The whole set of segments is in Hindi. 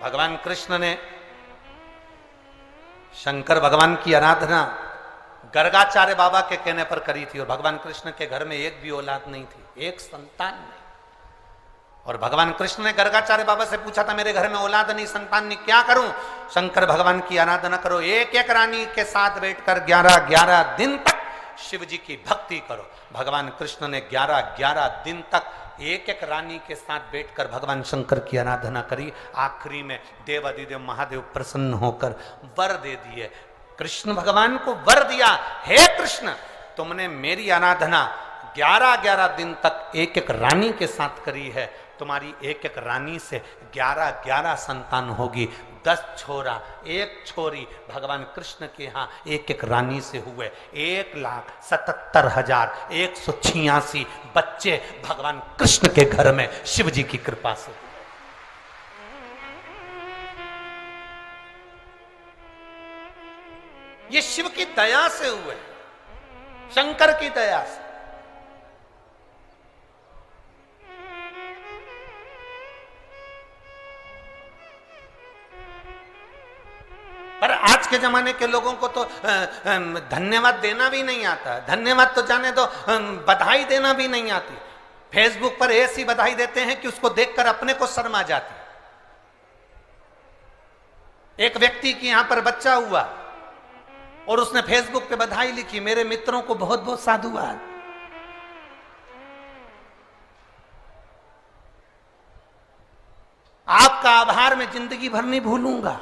भगवान कृष्ण ने शंकर भगवान की आराधना गर्गाचार्य बाबा के कहने पर करी थी और भगवान कृष्ण के घर में एक भी औलाद नहीं थी, एक संतान नहीं। और भगवान कृष्ण ने गर्गाचार्य बाबा से पूछा था मेरे घर में औलाद नहीं, संतान नहीं, क्या करूं? शंकर भगवान की आराधना करो, एक एक रानी के साथ बैठकर 11-11 दिन तक शिव जी की भक्ति करो। भगवान कृष्ण ने 11-11 दिन तक एक एक रानी के साथ बैठकर भगवान शंकर की आराधना करी। आखिरी में देवादिदेव महादेव प्रसन्न होकर वर दे दिए। कृष्ण भगवान को वर दिया, हे कृष्ण तुमने मेरी आराधना 11-11 दिन तक एक एक रानी के साथ करी है, तुम्हारी एक एक रानी से 11-11 संतान होगी। 10 छोरा 1 छोरी भगवान कृष्ण के यहाँ एक एक रानी से हुए। 1,77,186 बच्चे भगवान कृष्ण के घर में शिव जी की कृपा से। ये शिव की दया से हुए, शंकर की दया से। पर आज के जमाने के लोगों को तो धन्यवाद देना भी नहीं आता। धन्यवाद तो जाने दो, बधाई देना भी नहीं आती। फेसबुक पर ऐसी बधाई देते हैं कि उसको देखकर अपने को शर्म आ जाती। एक व्यक्ति की यहां पर बच्चा हुआ और उसने फेसबुक पे बधाई लिखी, मेरे मित्रों को बहुत बहुत साधुवाद। आपका आभार मैं जिंदगी भर नहीं भूलूंगा।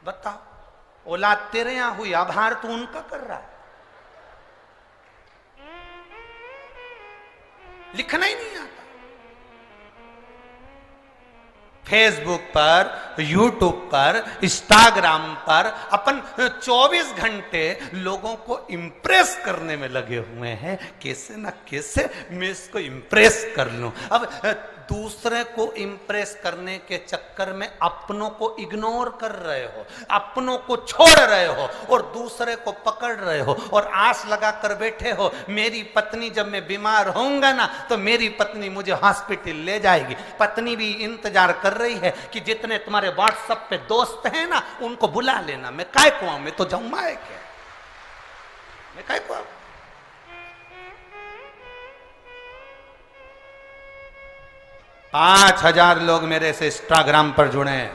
बताओ, औलाद तेरे यहां हुई, आभार तू उनका कर रहा है। लिखना ही नहीं आता। फेसबुक पर, यूट्यूब पर, इंस्टाग्राम पर अपन 24 घंटे लोगों को इंप्रेस करने में लगे हुए हैं। कैसे ना कैसे मैं इसको इंप्रेस कर लूं। अब दूसरे को इंप्रेस करने के चक्कर में अपनों को इग्नोर कर रहे हो, अपनों को छोड़ रहे हो और दूसरे को पकड़ रहे हो और आस लगा कर बैठे हो मेरी पत्नी जब मैं बीमार होऊंगा ना तो मेरी पत्नी मुझे हॉस्पिटल ले जाएगी। पत्नी भी इंतजार कर रही है कि जितने तुम्हारे व्हाट्सएप पे दोस्त हैं ना उनको बुला लेना। मैं काय को आऊं, मैं तो जाऊं माए क्या, मैं काय को आऊं। 5,000 लोग मेरे से इंस्टाग्राम पर जुड़े हैं,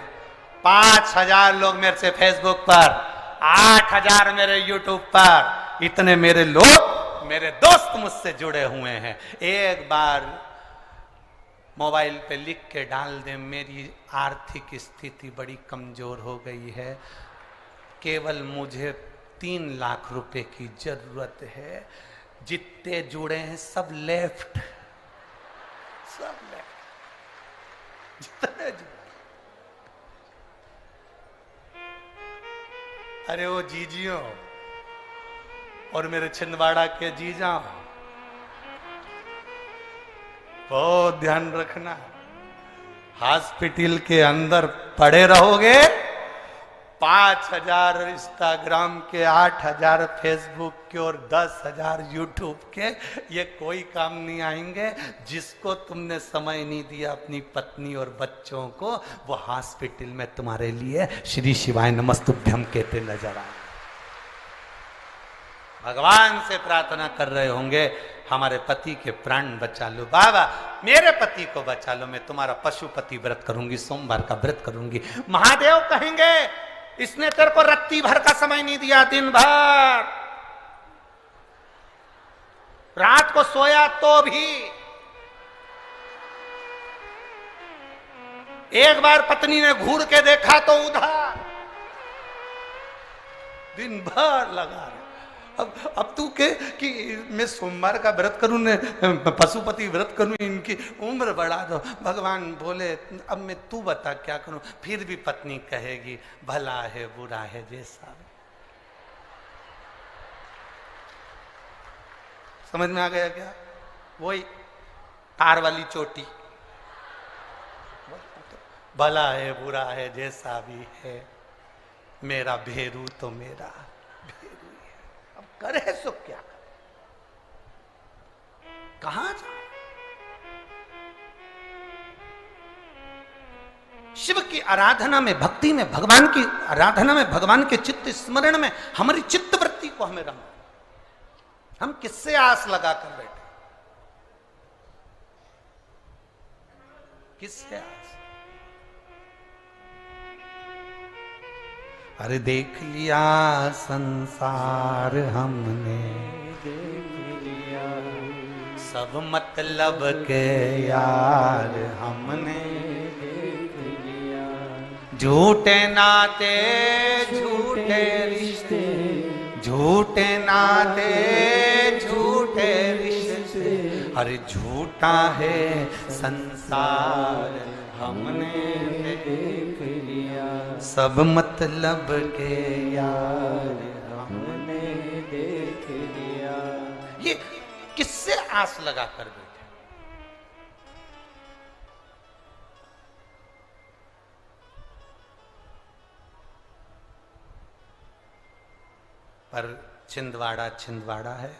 5,000 लोग मेरे से फेसबुक पर, 8,000 मेरे यूट्यूब पर। इतने मेरे लोग, मेरे दोस्त मुझसे जुड़े हुए हैं। एक बार मोबाइल पे लिख के डाल दे मेरी आर्थिक स्थिति बड़ी कमजोर हो गई है, केवल मुझे 3 लाख रुपए की जरूरत है। जितने जुड़े हैं सब लेफ्ट, सब लेफ्ट। जितने जुड़े, अरे वो जीजियों और मेरे छिंदवाड़ा के जीजा, बहुत ध्यान रखना। हॉस्पिटल के अंदर पड़े रहोगे, 5,000 इंस्टाग्राम के, 8,000 फेसबुक के और 10,000 यूट्यूब के, ये कोई काम नहीं आएंगे। जिसको तुमने समय नहीं दिया अपनी पत्नी और बच्चों को, वो हॉस्पिटल में तुम्हारे लिए श्री शिवाय नमस्तुभ्यम कहते नजर आए। भगवान से प्रार्थना कर रहे होंगे हमारे पति के प्राण बचा लो बाबा, मेरे पति को बचा लो, मैं तुम्हारा पशुपति व्रत करूंगी, सोमवार का व्रत करूंगी। महादेव कहेंगे इसने तेरे को रत्ती भर का समय नहीं दिया, दिन भर रात को सोया तो भी। एक बार पत्नी ने घूर के देखा तो उधर, दिन भर लगा रहे। अब तू के कि मैं सोमवार का व्रत करूं ने पशुपति व्रत करूं, इनकी उम्र बढ़ा दो। भगवान बोले अब मैं तू बता क्या करूं। फिर भी पत्नी कहेगी भला है बुरा है जैसा। समझ में आ गया क्या? वही तार वाली चोटी, भला है बुरा है जैसा भी है, मेरा भेरू तो मेरा भेरू है। अब करे सो क्या करे, कहां जाए? शिव की आराधना में, भक्ति में, भगवान की आराधना में, भगवान के चित्त स्मरण में हमारी चित्त वृत्ति को हमें रंग। हम किससे आस लगा कर बैठे? किससे आस? अरे देख लिया संसार हमने, देख लिया सब मतलब के यार हमने, देख लिया झूठे नाते झूठे रिश्ते, झूठे नाते झूठे रिश्ते, अरे झूठा है संसार हमने देख लिया, सब मतलब के यार हमने देख लिया। ये किससे आस लगा कर बैठे? पर छिंदवाड़ा छिंदवाड़ा है।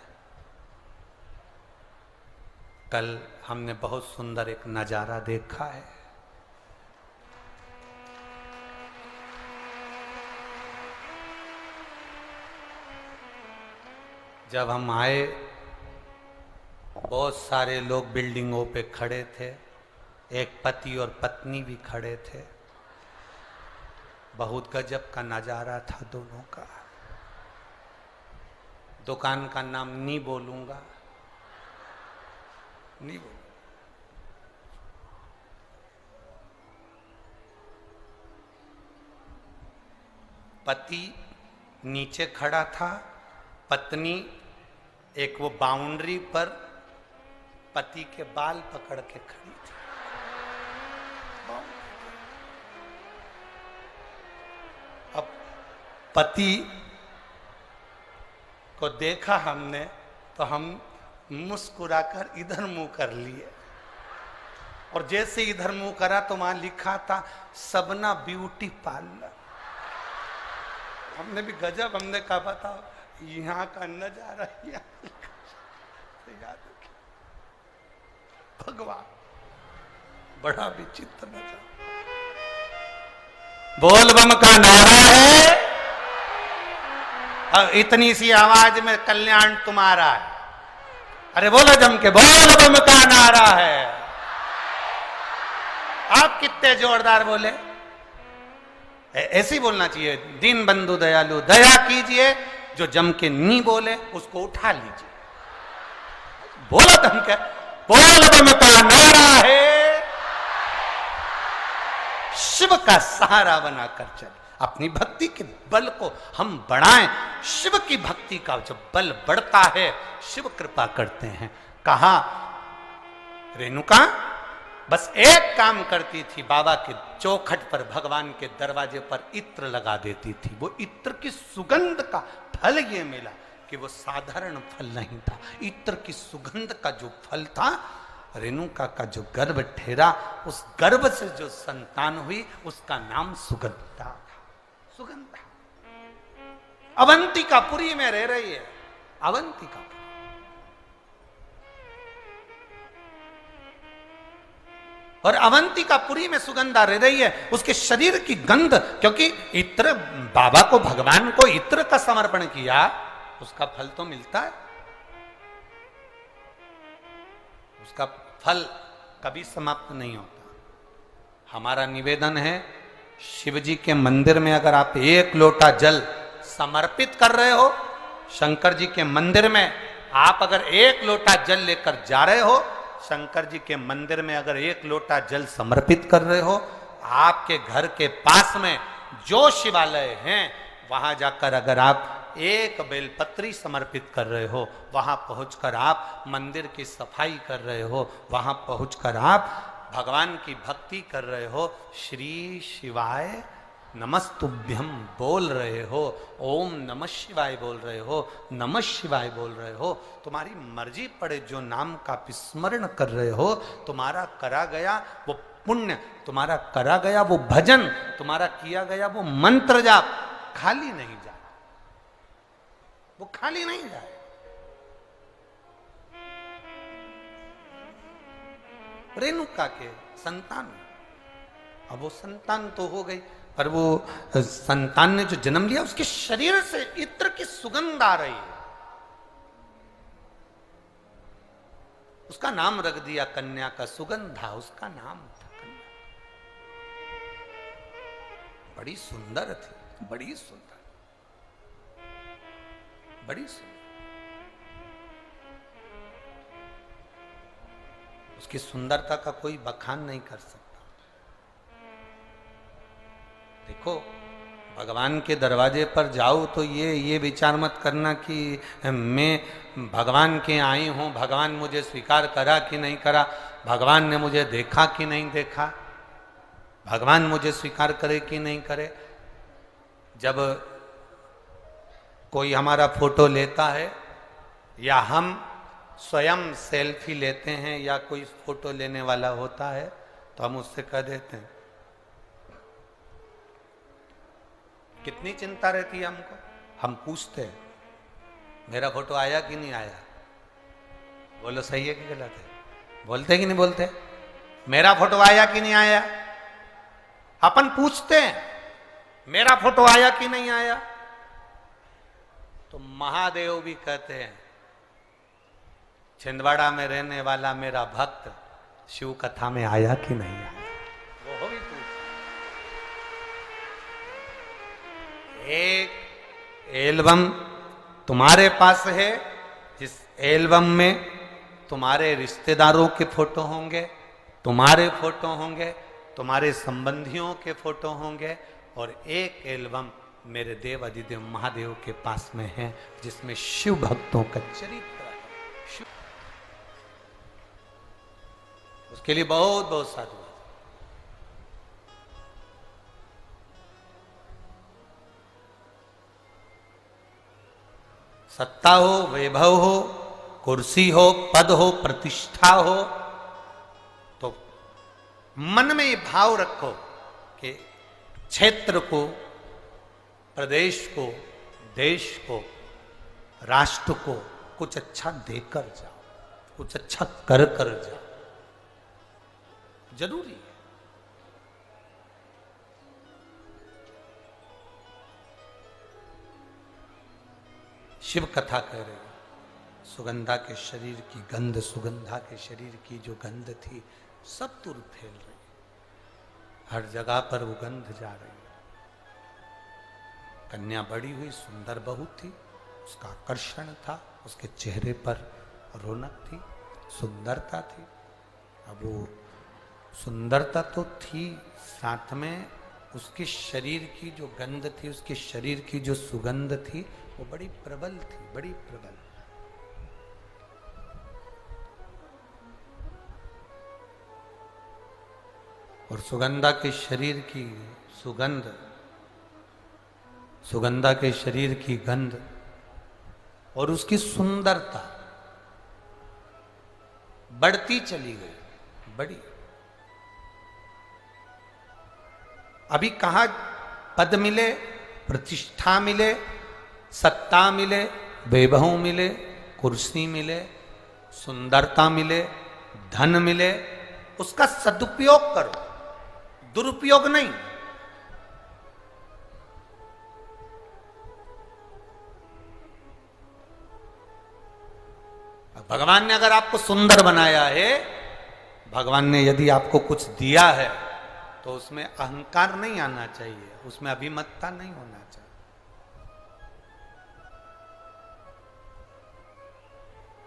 कल हमने बहुत सुंदर एक नजारा देखा है। जब हम आए, बहुत सारे लोग बिल्डिंगों पे खड़े थे, एक पति और पत्नी भी खड़े थे। बहुत गजब का नजारा था दोनों का। दुकान का नाम नहीं बोलूंगा, नहीं बोलूंगा। पति नीचे खड़ा था, पत्नी एक वो बाउंड्री पर पति के बाल पकड़ के खड़ी थी। अब पति को देखा हमने तो हम मुस्कुराकर इधर मुंह कर लिए, और जैसे इधर मुंह करा तो वहां लिखा था सबना ब्यूटी पार्लर। हमने भी गजब, हमने कहा पता यहाँ का नजारा याद रखिए, भगवान बड़ा विचित्र नजारा। बोल बम का नारा है और इतनी सी आवाज में कल्याण तुम्हारा है। अरे बोलो जम के, बोल बम का नारा है। आप कितने जोरदार बोले। ऐसे ही बोलना चाहिए, दीन बंधु दयालु दया कीजिए। जो जम के नहीं बोले उसको उठा लीजिए। बोलो जम के, बोल बम का नारा है। शिव का सहारा बनाकर चले, अपनी भक्ति के बल को हम बढ़ाएं। शिव की भक्ति का जब बल बढ़ता है, शिव कृपा करते हैं। कहा रेणुका बस एक काम करती थी, बाबा के चौखट पर, भगवान के दरवाजे पर इत्र लगा देती थी। वो इत्र की सुगंध का फल ये मिला कि वो साधारण फल नहीं था। इत्र की सुगंध का जो फल था, रेणुका का जो गर्भ ठहरा, उस गर्भ से जो संतान हुई उसका नाम सुगंधा था। सुगंधा अवंतिकापुरी में रह रही है। अवंतिकापुरी, और अवंतिकापुरी में सुगंधा रह रही है। उसके शरीर की गंध, क्योंकि इत्र, बाबा को, भगवान को इत्र का समर्पण किया, उसका फल तो मिलता है। उसका फल कभी समाप्त नहीं होता। हमारा निवेदन है, शिव जी के मंदिर में अगर आप एक लोटा जल समर्पित कर रहे हो, शंकर जी के मंदिर में आप अगर एक लोटा जल लेकर जा रहे हो, शंकर जी के मंदिर में अगर एक लोटा जल समर्पित कर रहे हो, आपके घर के पास में जो शिवालय हैं वहां जाकर अगर आप एक बेलपत्री समर्पित कर रहे हो, वहां पहुंचकर आप मंदिर की सफाई कर रहे हो, वहां पहुंचकर आप भगवान की भक्ति कर रहे हो, श्री शिवाय नमस्तुभ्यम बोल रहे हो, ओम नमः शिवाय बोल रहे हो, नमः शिवाय बोल रहे हो, तुम्हारी मर्जी पड़े जो नाम का विस्मरण कर रहे हो, तुम्हारा करा गया वो पुण्य, तुम्हारा करा गया वो भजन, तुम्हारा किया गया वो मंत्र जाप खाली नहीं जाए, वो खाली नहीं जाए। रेणुका के संतान अब वो संतान तो हो गई, पर वो संतान ने जो जन्म लिया उसके शरीर से इत्र की सुगंध आ रही है। उसका नाम रख दिया कन्या का, सुगंधा उसका नाम था कन्या। बड़ी सुंदर थी, बड़ी सुंदर, बड़ी सुंदर। उसकी सुंदरता का कोई बखान नहीं कर सकता। देखो, भगवान के दरवाजे पर जाओ तो ये विचार मत करना कि मैं भगवान के आई हूं, भगवान मुझे स्वीकार करा कि नहीं करा, भगवान ने मुझे देखा कि नहीं देखा, भगवान मुझे स्वीकार करे कि नहीं करे। जब कोई हमारा फोटो लेता है या हम स्वयं सेल्फी लेते हैं या कोई फोटो लेने वाला होता है तो हम उससे कह देते हैं, कितनी चिंता रहती है हमको। हम पूछते हैं मेरा फोटो आया कि नहीं आया, बोलो सही है कि गलत है, बोलते कि नहीं बोलते, मेरा फोटो आया कि नहीं आया। अपन पूछते हैं मेरा फोटो आया कि नहीं आया। तो महादेव भी कहते हैं छिंदवाड़ा में रहने वाला मेरा भक्त शिव कथा में आया कि नहीं आया, वो भी पूछ। एक एल्बम तुम्हारे पास है, जिस एल्बम में तुम्हारे रिश्तेदारों के फोटो होंगे, तुम्हारे फोटो होंगे, तुम्हारे संबंधियों के फोटो होंगे, और एक एल्बम मेरे देव अधिदेव महादेव के पास में है जिसमें शिव भक्तों का चरित्र है। उसके लिए बहुत बहुत साधुवाद। सत्ता हो, वैभव हो, कुर्सी हो, पद हो, प्रतिष्ठा हो, तो मन में ये भाव रखो कि क्षेत्र को, प्रदेश को, देश को, राष्ट्र को कुछ अच्छा देकर जाओ, कुछ अच्छा कर जाओ। जरूरी है। शिव कथा कह रहे हैं, सुगंधा के शरीर की गंध, सुगंधा के शरीर की जो गंध थी सब दूर फैल रही, हर जगह पर वो गंध जा रही है। कन्या बड़ी हुई, सुंदर बहू थी, उसका आकर्षण था, उसके चेहरे पर रौनक थी, सुंदरता थी। अब वो सुंदरता तो थी, साथ में उसके शरीर की जो गंध थी, उसके शरीर की जो सुगंध थी वो बड़ी प्रबल थी, बड़ी प्रबल। और सुगंधा के शरीर की सुगंध, सुगंधा के शरीर की गंध और उसकी सुंदरता बढ़ती चली गई, बड़ी। अभी कहाँ पद मिले, प्रतिष्ठा मिले, सत्ता मिले, वैभव मिले, कुर्सी मिले, सुंदरता मिले, धन मिले, उसका सदुपयोग करो, दुरुपयोग नहीं। भगवान ने अगर आपको सुंदर बनाया है, भगवान ने यदि आपको कुछ दिया है तो उसमें अहंकार नहीं आना चाहिए, उसमें अभिमतता नहीं होना चाहिए।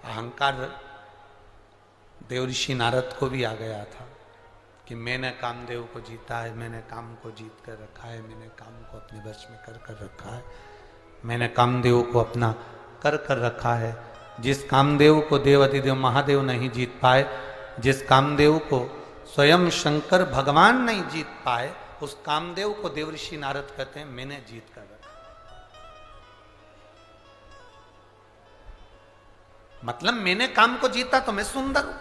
अहंकार देवऋषि नारद को भी आ गया था कि मैंने कामदेव को जीता है, मैंने काम को जीत कर रखा है, मैंने काम को अपने वश में कर रखा है, मैंने कामदेव को अपना कर रखा है। जिस कामदेव को देव अधिदेव महादेव नहीं जीत पाए, जिस कामदेव को स्वयं शंकर भगवान नहीं जीत पाए, उस कामदेव को देवऋषि नारद कहते हैं मैंने जीत कर रखा। मतलब मैंने काम को जीता तो मैं सुंदर हूं।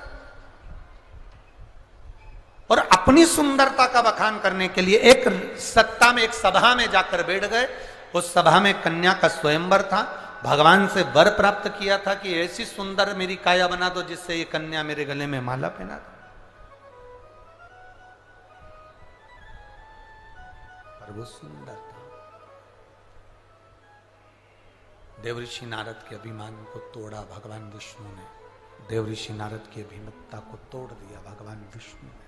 और अपनी सुंदरता का बखान करने के लिए एक सत्ता में, एक सभा में जाकर बैठ गए। उस सभा में कन्या का स्वयंवर था। भगवान से वर प्राप्त किया था कि ऐसी सुंदर मेरी काया बना दो जिससे ये कन्या मेरे गले में माला पहना दो। और वो सुंदर था। देवऋषि नारद के अभिमान को तोड़ा भगवान विष्णु ने, देवऋषि नारद की अभिमत्ता को तोड़ दिया भगवान विष्णु ने।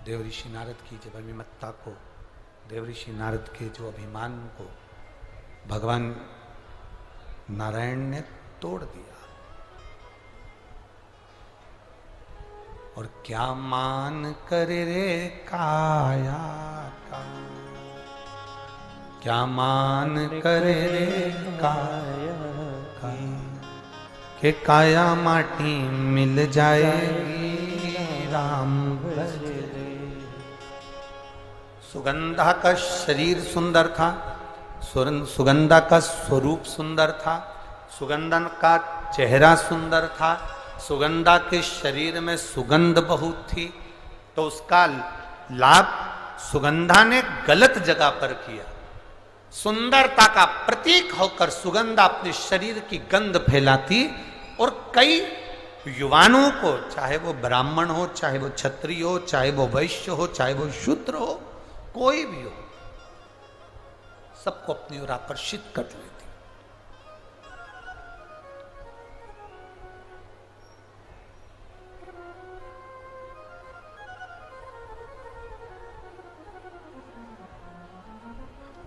देवऋषि नारद की जब अभिमत्ता को, देवऋषि नारद के जो अभिमान को भगवान नारायण ने तोड़ दिया। और क्या मान करे रे काया का, क्या मान करे रे काया का, के काया माटी मिल जाएगी राम भजे। सुगंधा का शरीर सुंदर था, सुगंधा का स्वरूप सुंदर था, सुगंधन का चेहरा सुंदर था, सुगंधा के शरीर में सुगंध बहुत थी, तो उसका लाभ सुगंधा ने गलत जगह पर किया। सुंदरता का प्रतीक होकर सुगंधा अपने शरीर की गंध फैलाती और कई युवानों को, चाहे वो ब्राह्मण हो, चाहे वो क्षत्रिय हो, चाहे वो वैश्य हो, चाहे वो शूद्र हो, कोई भी हो, सबको अपनी ओर आकर्षित कर लेती।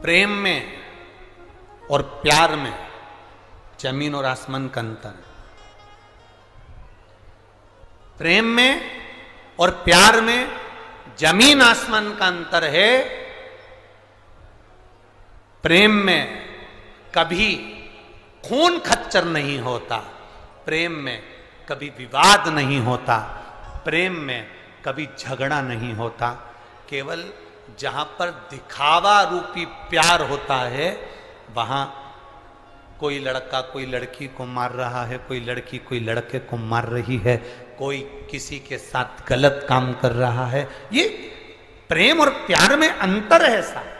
प्रेम में और प्यार में जमीन और आसमान का अंतर है। प्रेम में और प्यार में जमीन आसमान का अंतर है। प्रेम में कभी खून खच्चर नहीं होता, प्रेम में कभी विवाद नहीं होता, प्रेम में कभी झगड़ा नहीं होता। केवल जहां पर दिखावा रूपी प्यार होता है, वहां कोई लड़का कोई लड़की को मार रहा है, कोई लड़की कोई लड़के को मार रही है, कोई किसी के साथ गलत काम कर रहा है। ये प्रेम और प्यार में अंतर है साहब।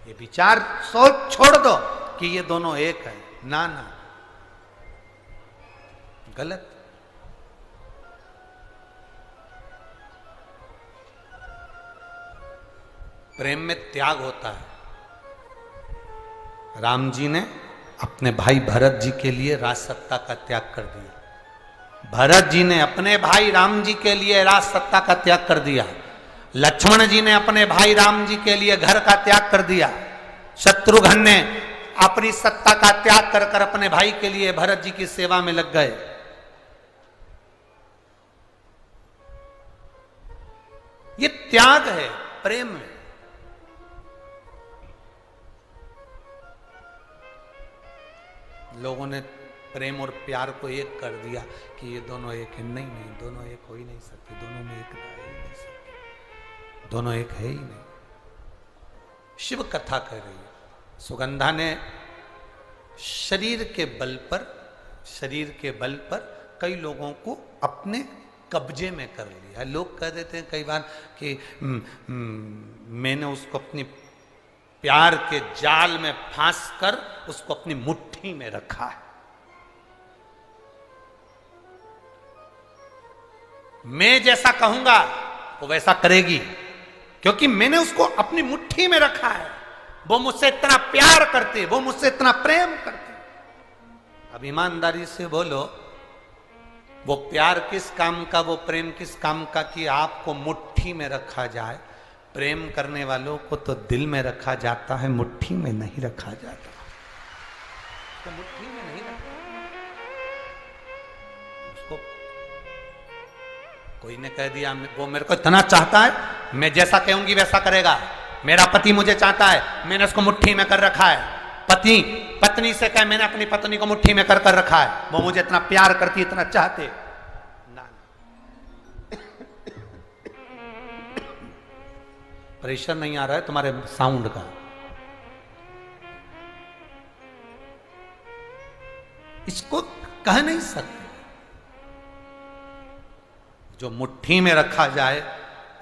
ये विचार सोच छोड़ दो कि ये दोनों एक है, ना ना, गलत। प्रेम में त्याग होता है। राम जी ने अपने भाई भरत जी के लिए राज सत्ता का त्याग कर दिया। भरत जी ने अपने भाई राम जी के लिए राज सत्ता का त्याग कर दिया। लक्ष्मण जी ने अपने भाई राम जी के लिए घर का त्याग कर दिया। शत्रुघ्न ने अपनी सत्ता का त्याग कर कर अपने भाई के लिए भरत जी की सेवा में लग गए। ये त्याग है प्रेम में। लोगों ने प्रेम और प्यार को एक कर दिया कि ये दोनों एक है। नहीं नहीं, दोनों एक हो ही नहीं सकते, दोनों में एक रह ही नहीं सकते, दोनों एक है ही नहीं। शिव कथा कह रही है, सुगंधा ने शरीर के बल पर कई लोगों को अपने कब्जे में कर लिया। लोग कह देते हैं कई बार कि मैंने उसको अपनी प्यार के जाल में फांस कर उसको अपनी मुट्ठी में रखा है। मैं जैसा कहूंगा वो वैसा करेगी, क्योंकि मैंने उसको अपनी मुट्ठी में रखा है। वो मुझसे इतना प्यार करते, वो मुझसे इतना प्रेम करते। अब ईमानदारी से बोलो, वो प्यार किस काम का, वो प्रेम किस काम का कि आपको मुट्ठी में रखा जाए। प्रेम करने वालों को तो दिल में रखा जाता है, मुट्ठी में नहीं रखा जाता। तो मुट्ठी में नहीं रखा उसको। कोई ने कह दिया वो मेरे को इतना चाहता है, मैं जैसा कहूंगी वैसा करेगा। मेरा पति मुझे चाहता है, मैंने उसको मुट्ठी में कर रखा है। पत्नी से कहे मैंने अपनी पत्नी को मुट्ठी में कर रखा है, वो मुझे इतना प्यार करती, इतना चाहते। ना, प्रेशर नहीं आ रहा है तुम्हारे साउंड का। इसको कह नहीं सकते। जो मुट्ठी में रखा जाए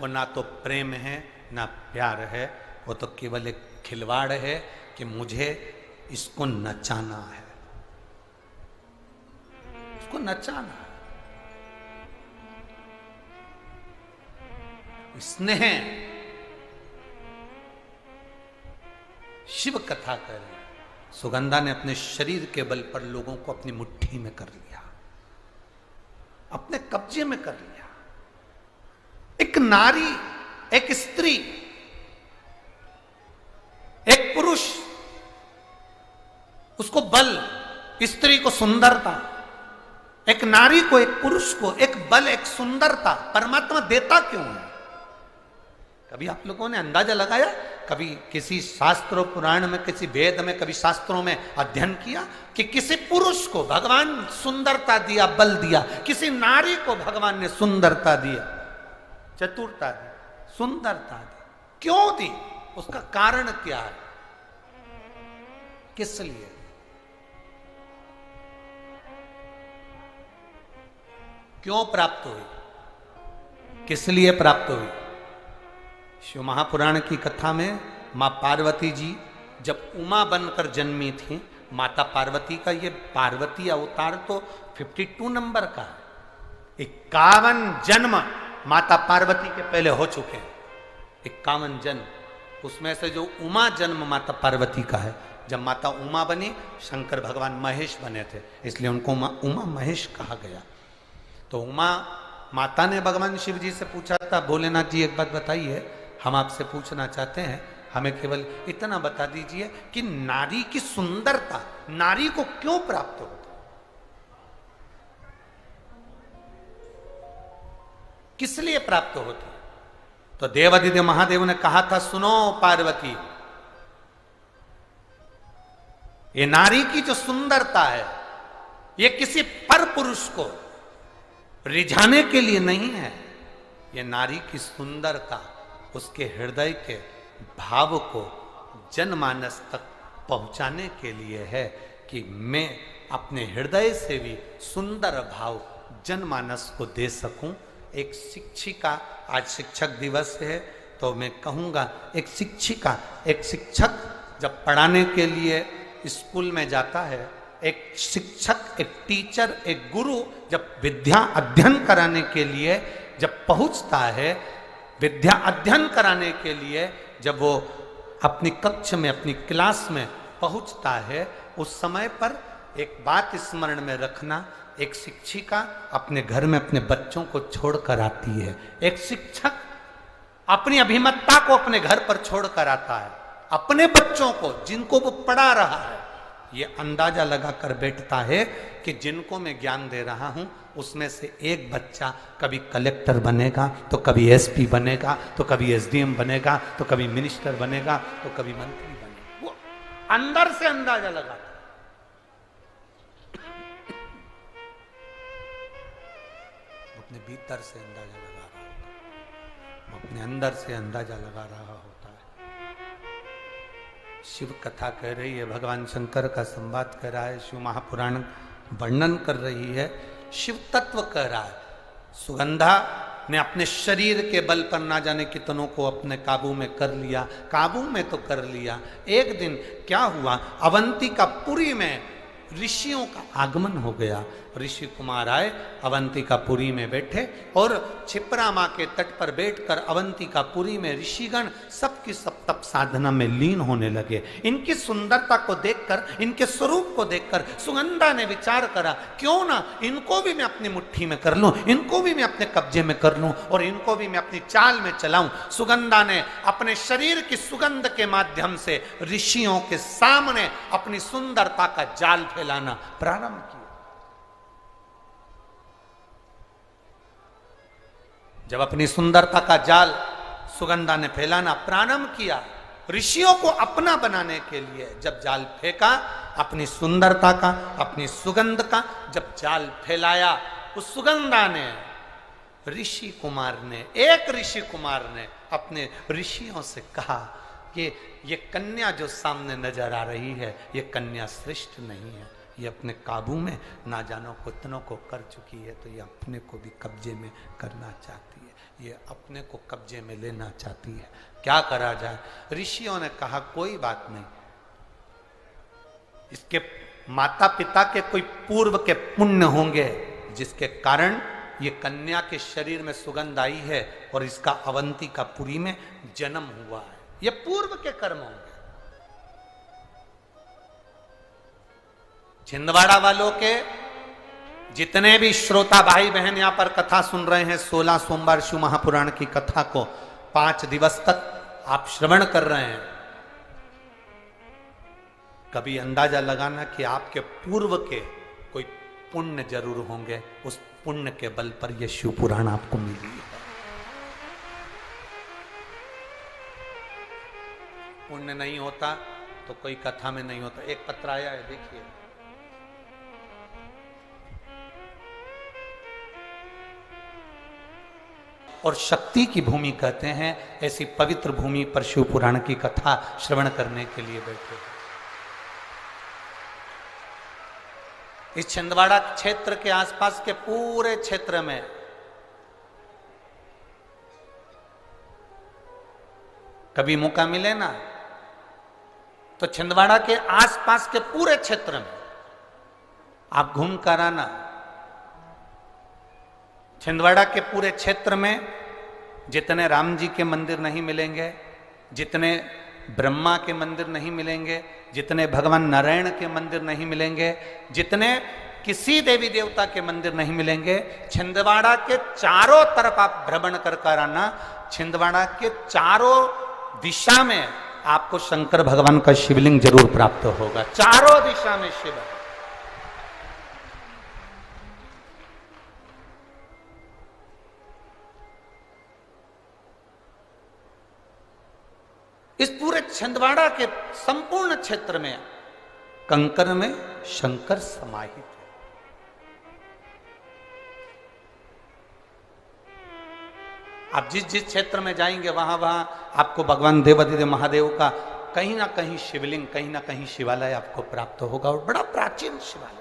वो ना तो प्रेम है ना प्यार है, वो तो केवल एक खिलवाड़ है कि मुझे इसको नचाना है, इसको नचाना है। स्नेह शिव कथा कर रहे हैं। सुगंधा ने अपने शरीर के बल पर लोगों को अपनी मुट्ठी में कर लिया, अपने कब्जे में कर लिया। एक नारी, एक स्त्री, एक पुरुष, उसको बल, स्त्री को सुंदरता, एक नारी को, एक पुरुष को एक बल, एक सुंदरता परमात्मा देता क्यों है? कभी आप लोगों ने अंदाजा लगाया? कभी किसी शास्त्रों पुराण में, किसी वेद में, कभी शास्त्रों में अध्ययन किया कि किसी पुरुष को भगवान सुंदरता दिया, बल दिया, किसी नारी को भगवान ने सुंदरता दिया, चतुरता दी, सुंदरता दी? क्यों दी? उसका कारण क्या है? किस लिए? क्यों प्राप्त हुई? किस लिए प्राप्त हुई? शिव महापुराण की कथा में मां पार्वती जी जब उमा बनकर जन्मी थी, माता पार्वती का ये पार्वती अवतार तो 52 नंबर का है। 51 जन्म माता पार्वती के पहले हो चुके हैं। 51 जन्म, उसमें से जो उमा जन्म माता पार्वती का है, जब माता उमा बनी, शंकर भगवान महेश बने थे, इसलिए उनको उमा महेश कहा गया। तो उमा माता ने भगवान शिव जी से पूछा था, भोलेनाथ जी एक बात बताइए, हम आपसे पूछना चाहते हैं, हमें केवल इतना बता दीजिए कि नारी की सुंदरता नारी को क्यों प्राप्त होती, किस लिए प्राप्त होती? तो देवादिदेव महादेव ने कहा था, सुनो पार्वती, ये नारी की जो सुंदरता है, ये किसी पर पुरुष को रिझाने के लिए नहीं है। ये नारी की सुंदरता उसके हृदय के भाव को जनमानस तक पहुंचाने के लिए है कि मैं अपने हृदय से भी सुंदर भाव जनमानस को दे सकूं। एक शिक्षिका, आज शिक्षक दिवस है, तो मैं कहूंगा एक शिक्षिका, एक शिक्षक जब पढ़ाने के लिए स्कूल में जाता है, एक शिक्षक, एक टीचर, एक गुरु जब विद्या अध्ययन कराने के लिए जब पहुंचता है, विद्या अध्ययन कराने के लिए जब वो अपनी कक्ष में, अपनी क्लास में पहुंचता है, उस समय पर एक बात स्मरण में रखना, एक शिक्षिका अपने घर में अपने बच्चों को छोड़कर आती है, एक शिक्षक अपनी अभिमतता को अपने घर पर छोड़कर आता है, अपने बच्चों को जिनको वो पढ़ा रहा है, ये अंदाजा लगाकर बैठता है कि जिनको मैं ज्ञान दे रहा हूं उसमें से एक बच्चा कभी कलेक्टर बनेगा, तो कभी एसपी बनेगा, तो कभी एसडीएम बनेगा, तो कभी मिनिस्टर बनेगा, तो कभी मंत्री बनेगा। वो अंदर से अंदाजा लगाता है। अपने भीतर से अंदाजा लगा रहा होता है, अपने अंदर से अंदाजा लगा रहा होता है। शिव कथा कह रही है, भगवान शंकर का संवाद कर रहा है, शिव महापुराण वर्णन कर रही है, शिव तत्व कह रहा है। सुगंधा ने अपने शरीर के बल पर ना जाने कितनों को अपने काबू में कर लिया, काबू में तो कर लिया। एक दिन क्या हुआ, अवंतिकापुरी में ऋषियों का आगमन हो गया। ऋषि कुमार आए, अवंतिकापुरी में बैठे और क्षिप्रा माँ के तट पर बैठकर अवंतिकापुरी में ऋषिगण सबकी सब तप साधना में लीन होने लगे। इनकी सुंदरता को देखकर, इनके स्वरूप को देखकर सुगंधा ने विचार करा, क्यों ना इनको भी मैं अपनी मुट्ठी में कर लूं, इनको भी मैं अपने कब्जे में कर लूं और इनको भी मैं अपनी चाल में चलाऊं। सुगंधा ने अपने शरीर की सुगंध के माध्यम से ऋषियों के सामने अपनी सुंदरता का जाल फैलाना प्रारंभ किया। जब अपनी सुंदरता का जाल सुगंधा ने फैलाना प्रारंभ किया, ऋषियों को अपना बनाने के लिए जब जाल फेंका, अपनी सुंदरता का, अपनी सुगंध का जब जाल फैलाया, उस सुगंधा ने, ऋषि कुमार ने, एक ऋषि कुमार ने अपने ऋषियों से कहा कि ये कन्या जो सामने नजर आ रही है, ये कन्या श्रेष्ठ नहीं है, ये अपने काबू में ना जानो कितनों को कर चुकी है, तो ये अपने को भी कब्जे में करना चाहती है, ये अपने को कब्जे में लेना चाहती है, क्या करा जाए। ऋषियों ने कहा कोई बात नहीं, इसके माता पिता के कोई पूर्व के पुण्य होंगे जिसके कारण ये कन्या के शरीर में सुगंध आई है और इसका अवंतिकापुरी में जन्म हुआ है। ये पूर्व के कर्म होंगे। छिंदवाड़ा वालों के जितने भी श्रोता भाई बहन यहां पर कथा सुन रहे हैं, 16 सोमवार शिव महापुराण की कथा को 5 दिवस तक आप श्रवण कर रहे हैं, कभी अंदाजा लगाना कि आपके पूर्व के कोई पुण्य जरूर होंगे, उस पुण्य के बल पर यह शिव पुराण आपको मिली है। पुण्य नहीं होता तो कोई कथा में नहीं होता। एक पत्र आया है, देखिए। और शक्ति की भूमि कहते हैं ऐसी पवित्र भूमि पर शिव पुराण की कथा श्रवण करने के लिए बैठे हैं। इस छिंदवाड़ा क्षेत्र के आसपास के पूरे क्षेत्र में कभी मौका मिले ना तो छिंदवाड़ा के आसपास के पूरे क्षेत्र में आप घूम कर आना। छिंदवाड़ा के पूरे क्षेत्र में जितने राम जी के मंदिर नहीं मिलेंगे, जितने ब्रह्मा के मंदिर नहीं मिलेंगे, जितने भगवान नारायण के मंदिर नहीं मिलेंगे, जितने किसी देवी देवता के मंदिर नहीं मिलेंगे, छिंदवाड़ा के चारों तरफ आप भ्रमण कर आना। छिंदवाड़ा के चारों दिशा में आपको शंकर भगवान का शिवलिंग जरूर प्राप्त होगा। चारों दिशा में शिव है। इस पूरे छिंदवाड़ा के संपूर्ण क्षेत्र में कंकर में शंकर समाहित है। आप जिस जिस क्षेत्र में जाएंगे वहां वहां आपको भगवान देवाधिदेव महादेव का कहीं ना कहीं शिवलिंग, कहीं ना कहीं शिवालय आपको प्राप्त होगा, और बड़ा प्राचीन शिवालय।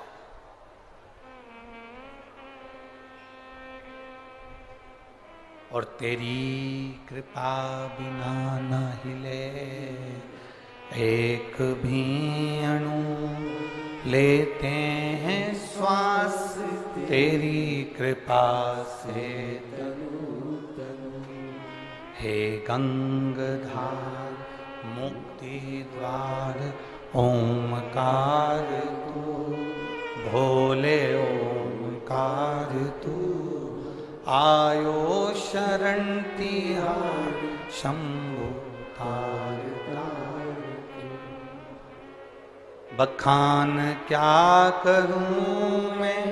और तेरी कृपा बिना न हिले एक भी अणु, लेते हैं श्वास तेरी कृपा से तनु तनु। हे गंगाधार मुक्ति द्वार ओमकार तू, भोले ओमकार तू, आयो शरण तिहार शंभु तार तार। बखान क्या करूं मैं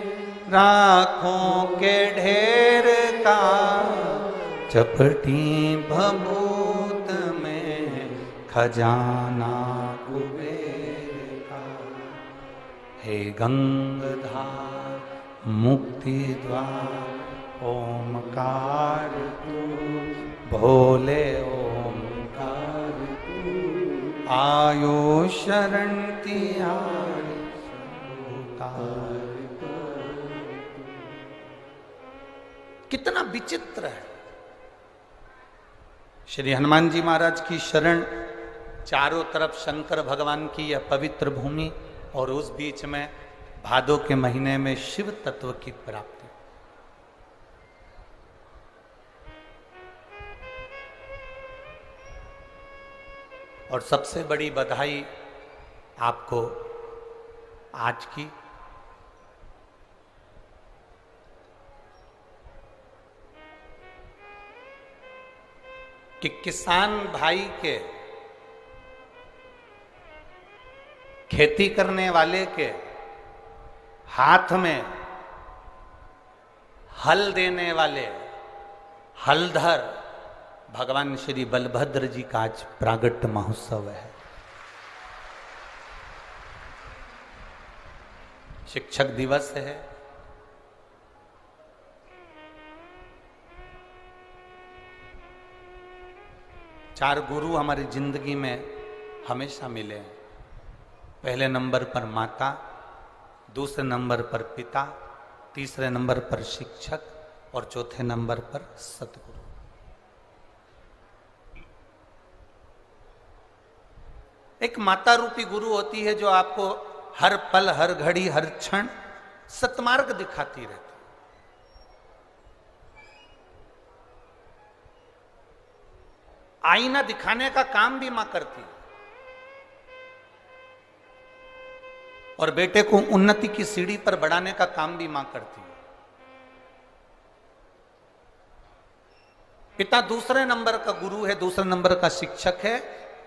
राखों के ढेर का, चपटी भभूत में खजाना कुबेर का। हे गंगाधार मुक्ति द्वार ओमकार तू, भोले ओमकार तू, आयो शरण तिहार शंभुतार। कितना विचित्र है। श्री हनुमान जी महाराज की शरण, चारों तरफ शंकर भगवान की यह पवित्र भूमि, और उस बीच में भादों के महीने में शिव तत्व की प्राप्ति। और सबसे बड़ी बधाई आपको आज की, कि किसान भाई के, खेती करने वाले के हाथ में हल देने वाले हलधर भगवान श्री बलभद्र जी का आज प्रागट्य महोत्सव है। शिक्षक दिवस है। चार गुरु हमारी जिंदगी में हमेशा मिले हैं। पहले नंबर पर माता, दूसरे नंबर पर पिता, तीसरे नंबर पर शिक्षक, और चौथे नंबर पर सतगुरु। एक माता रूपी गुरु होती है जो आपको हर पल, हर घड़ी, हर क्षण सतमार्ग दिखाती रहती। आईना दिखाने का काम भी मां करती है और बेटे को उन्नति की सीढ़ी पर बढ़ाने का काम भी मां करती है। पिता दूसरे नंबर का गुरु है, दूसरे नंबर का शिक्षक है,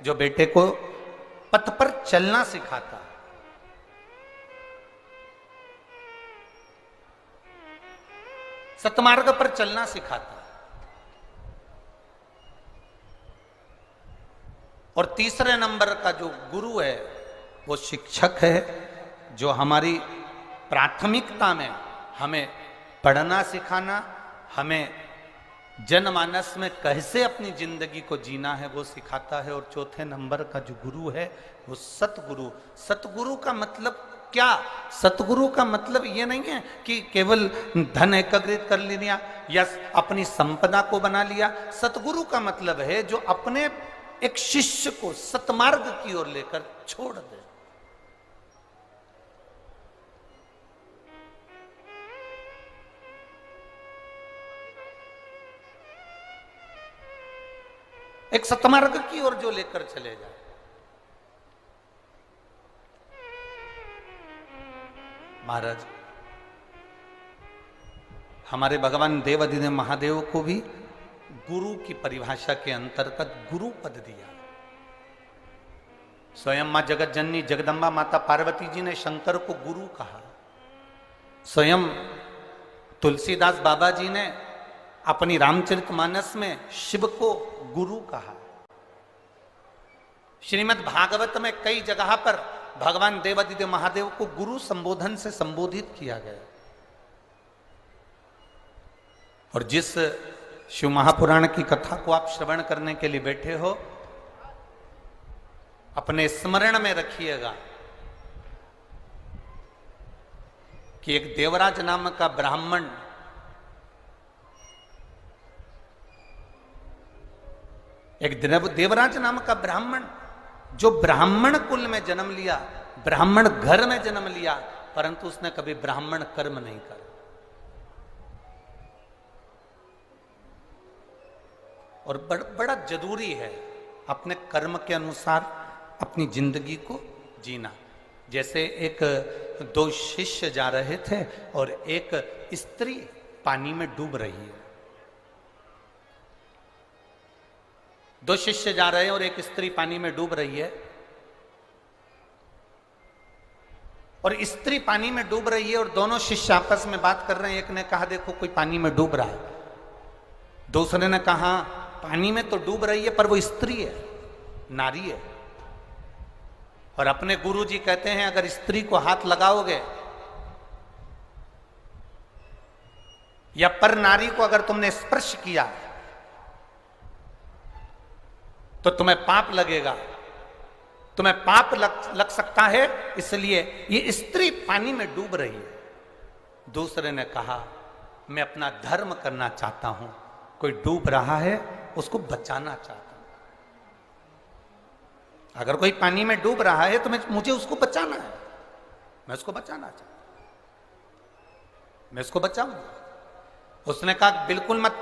जो बेटे को पथ पर चलना सिखाता है। सतमार्ग पर चलना सिखाता है। और तीसरे नंबर का जो गुरु है वो शिक्षक है, जो हमारी प्राथमिकता में हमें पढ़ना सिखाना, हमें जनमानस में कैसे अपनी जिंदगी को जीना है वो सिखाता है। और चौथे नंबर का जो गुरु है वो सतगुरु। सतगुरु का मतलब क्या? सतगुरु का मतलब ये नहीं है कि केवल धन एकत्रित कर लिया या अपनी संपदा को बना लिया। सतगुरु का मतलब है जो अपने एक शिष्य को सतमार्ग की ओर लेकर छोड़ दे। एक सतमार्ग की ओर जो लेकर चले जाए। महाराज, हमारे भगवान देवाधिदेव महादेव को भी गुरु की परिभाषा के अंतर्गत गुरु पद दिया। स्वयं मां जगत जननी जगदम्बा माता पार्वती जी ने शंकर को गुरु कहा। स्वयं तुलसीदास बाबा जी ने अपनी रामचरितमानस में शिव को गुरु कहा। श्रीमद् भागवत में कई जगह पर भगवान देवाधिदेव महादेव को गुरु संबोधन से संबोधित किया गया। और जिस शिव महापुराण की कथा को आप श्रवण करने के लिए बैठे हो, अपने स्मरण में रखिएगा कि एक देवराज नाम का ब्राह्मण देवराज नाम का ब्राह्मण जो ब्राह्मण कुल में जन्म लिया, ब्राह्मण घर में जन्म लिया, परंतु उसने कभी ब्राह्मण कर्म नहीं करा। और बड़ा जरूरी है अपने कर्म के अनुसार अपनी जिंदगी को जीना। जैसे एक दो शिष्य जा रहे थे और एक स्त्री पानी में डूब रही है। दो शिष्य जा रहे हैं और एक स्त्री पानी में डूब रही है। और स्त्री पानी में डूब रही है और दोनों शिष्य आपस में बात कर रहे हैं। एक ने कहा देखो कोई पानी में डूब रहा है। दूसरे ने कहा पानी में तो डूब रही है पर वो स्त्री है, नारी है। और अपने गुरुजी कहते हैं अगर स्त्री को हाथ लगाओगे या पर नारी को अगर तुमने स्पर्श किया तो तुम्हें पाप लगेगा, तुम्हें पाप लग सकता है, इसलिए ये स्त्री पानी में डूब रही है। दूसरे ने कहा मैं अपना धर्म करना चाहता हूं, कोई डूब रहा है उसको बचाना चाहता हूं। अगर कोई पानी में डूब रहा है तो मुझे उसको बचाना है, मैं उसको बचाना चाहता हूं, मैं उसको बचाऊंगा। उसने कहा बिल्कुल मत,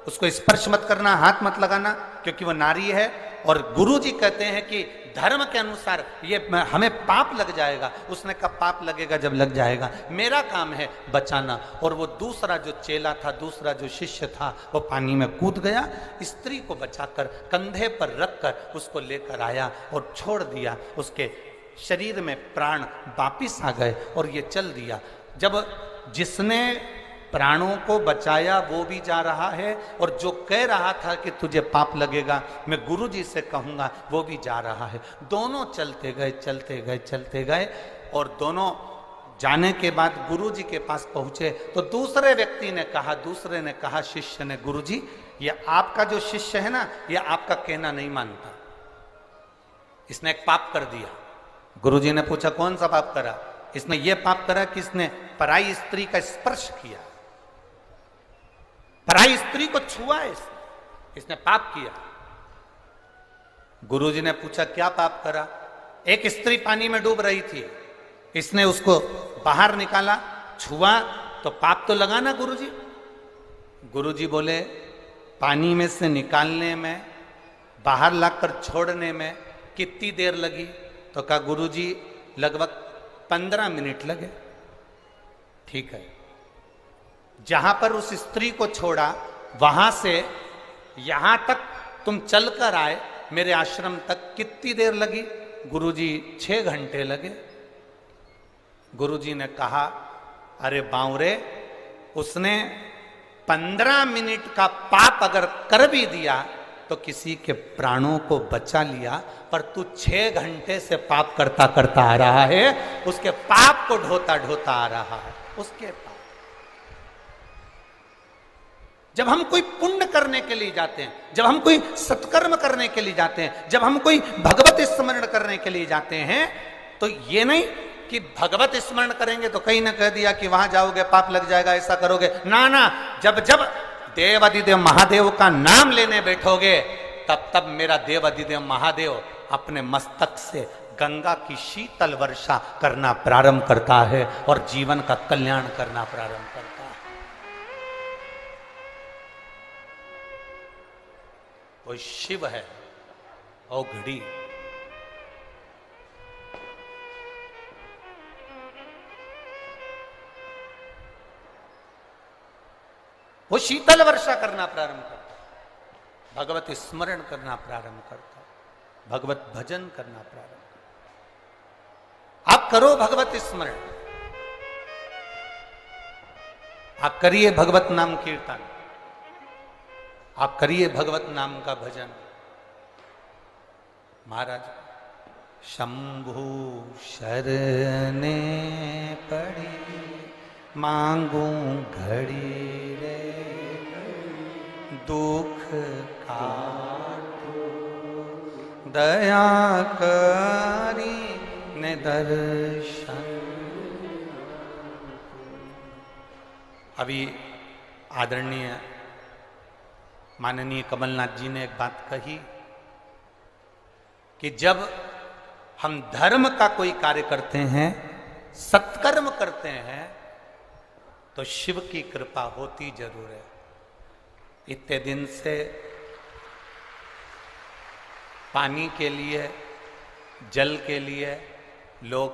उसको स्पर्श मत करना, हाथ मत लगाना, क्योंकि वो नारी है। और गुरुजी कहते हैं कि धर्म के अनुसार ये हमें पाप लग जाएगा। उसने कहा पाप लगेगा जब लग जाएगा, मेरा काम है बचाना। और वो दूसरा जो चेला था, दूसरा जो शिष्य था, वो पानी में कूद गया, स्त्री को बचाकर कंधे पर रखकर उसको लेकर आया और छोड़ दिया। उसके शरीर में प्राण वापिस आ गए और ये चल दिया। जब जिसने प्राणों को बचाया वो भी जा रहा है और जो कह रहा था कि तुझे पाप लगेगा मैं गुरुजी से कहूंगा वो भी जा रहा है। दोनों चलते गए चलते गए चलते गए और दोनों जाने के बाद गुरुजी के पास पहुंचे तो दूसरे व्यक्ति ने कहा, दूसरे ने कहा शिष्य ने, गुरुजी ये आपका जो शिष्य है ना, ये आपका कहना नहीं मानता, इसने एक पाप कर दिया। गुरुजी ने पूछा कौन सा पाप करा? इसने ये पाप करा कि इसने पराई स्त्री का स्पर्श किया, पराई स्त्री को छुआ है, इसने पाप किया। गुरुजी ने पूछा क्या पाप करा? एक स्त्री पानी में डूब रही थी, इसने उसको बाहर निकाला, छुआ तो पाप तो लगा ना गुरुजी। गुरुजी बोले पानी में से निकालने में बाहर लाकर छोड़ने में कितनी देर लगी? तो कहा गुरुजी लगभग 15 मिनट लगे। ठीक है, जहां पर उस स्त्री को छोड़ा वहां से यहां तक तुम चलकर आए मेरे आश्रम तक, कितनी देर लगी? गुरुजी 6 घंटे लगे। गुरुजी ने कहा अरे बावरे, उसने 15 मिनट का पाप अगर कर भी दिया तो किसी के प्राणों को बचा लिया, पर तू 6 घंटे से पाप करता करता आ रहा है, उसके पाप को ढोता ढोता आ रहा है। उसके पाप, जब हम कोई पुण्य करने के लिए जाते हैं, जब हम कोई सत्कर्म करने के लिए जाते हैं, जब हम कोई भगवत स्मरण करने के लिए जाते हैं, तो ये नहीं कि भगवत स्मरण करेंगे तो कहीं ना कह दिया कि वहां जाओगे पाप लग जाएगा, ऐसा करोगे ना ना। जब जब देव अधिदेव महादेव का नाम लेने बैठोगे तब तब मेरा देव अधिदेव महादेव अपने मस्तक से गंगा की शीतल वर्षा करना प्रारंभ करता है और जीवन का कल्याण करना प्रारंभ करता है। वो शिव है औघड़ी। वो शीतल वर्षा करना प्रारंभ करता, भगवत स्मरण करना प्रारंभ करता, भगवत भजन करना प्रारंभ करता। आप करो भगवत स्मरण, आप करिए भगवत नाम कीर्तन, आप करिए भगवत नाम का भजन। महाराज शंभु शरणे पड़ी मांगू घड़ी रे, दुख काटो दया करी ने दर्शन। अभी आदरणीय माननीय कमलनाथ जी ने एक बात कही कि जब हम धर्म का कोई कार्य करते हैं, सत्कर्म करते हैं, तो शिव की कृपा होती जरूर है। इतने दिन से पानी के लिए, जल के लिए लोग,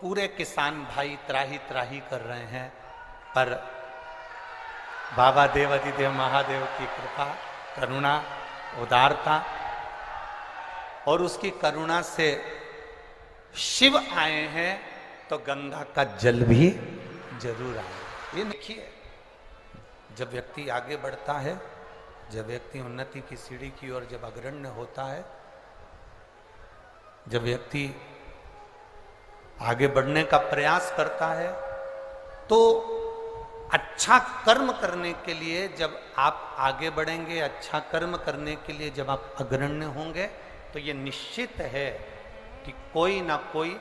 पूरे किसान भाई त्राही त्राही कर रहे हैं, पर बाबा देव अधिदेव महादेव की कृपा, करुणा, उदारता और उसकी करुणा से शिव आए हैं तो गंगा का जल भी जरूर आए। ये देखिए, जब व्यक्ति आगे बढ़ता है, जब व्यक्ति उन्नति की सीढ़ी की ओर जब अग्रण्य होता है, जब व्यक्ति आगे बढ़ने का प्रयास करता है, तो अच्छा कर्म करने के लिए जब आप आगे बढ़ेंगे, अच्छा कर्म करने के लिए जब आप अग्रण्य होंगे, तो ये निश्चित है कि कोई ना कोई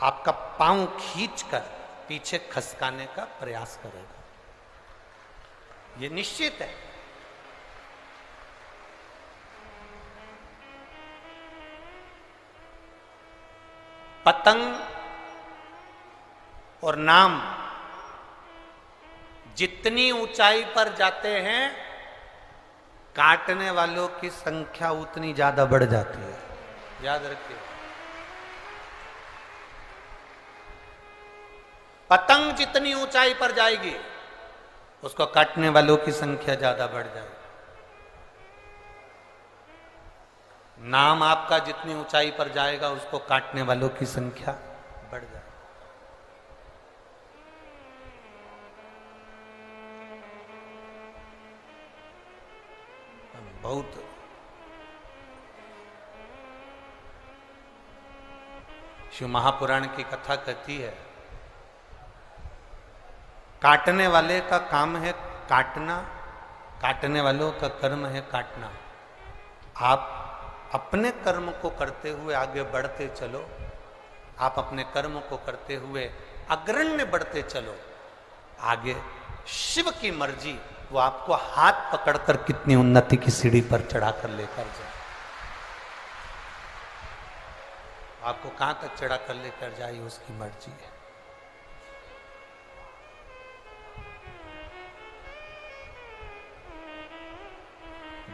आपका पांव खींचकर पीछे खसकाने का प्रयास करेगा। ये निश्चित है। पतंग और नाम जितनी ऊंचाई पर जाते हैं, काटने वालों की संख्या उतनी ज्यादा बढ़ जाती है। याद रखिए, पतंग जितनी ऊंचाई पर जाएगी उसको काटने वालों की संख्या ज्यादा बढ़ जाएगी। नाम आपका जितनी ऊंचाई पर जाएगा उसको काटने वालों की संख्या बढ़ जाएगी। बहुत शिव महापुराण की कथा कहती है, काटने वाले का काम है काटना, काटने वालों का कर्म है काटना। आप अपने कर्म को करते हुए आगे बढ़ते चलो, आप अपने कर्म को करते हुए अग्रण्य बढ़ते चलो। आगे शिव की मर्जी, वो आपको हाथ पकड़कर कितनी उन्नति की सीढ़ी पर चढ़ाकर लेकर जाए, आपको कहां तक चढ़ाकर लेकर जाए उसकी मर्जी है।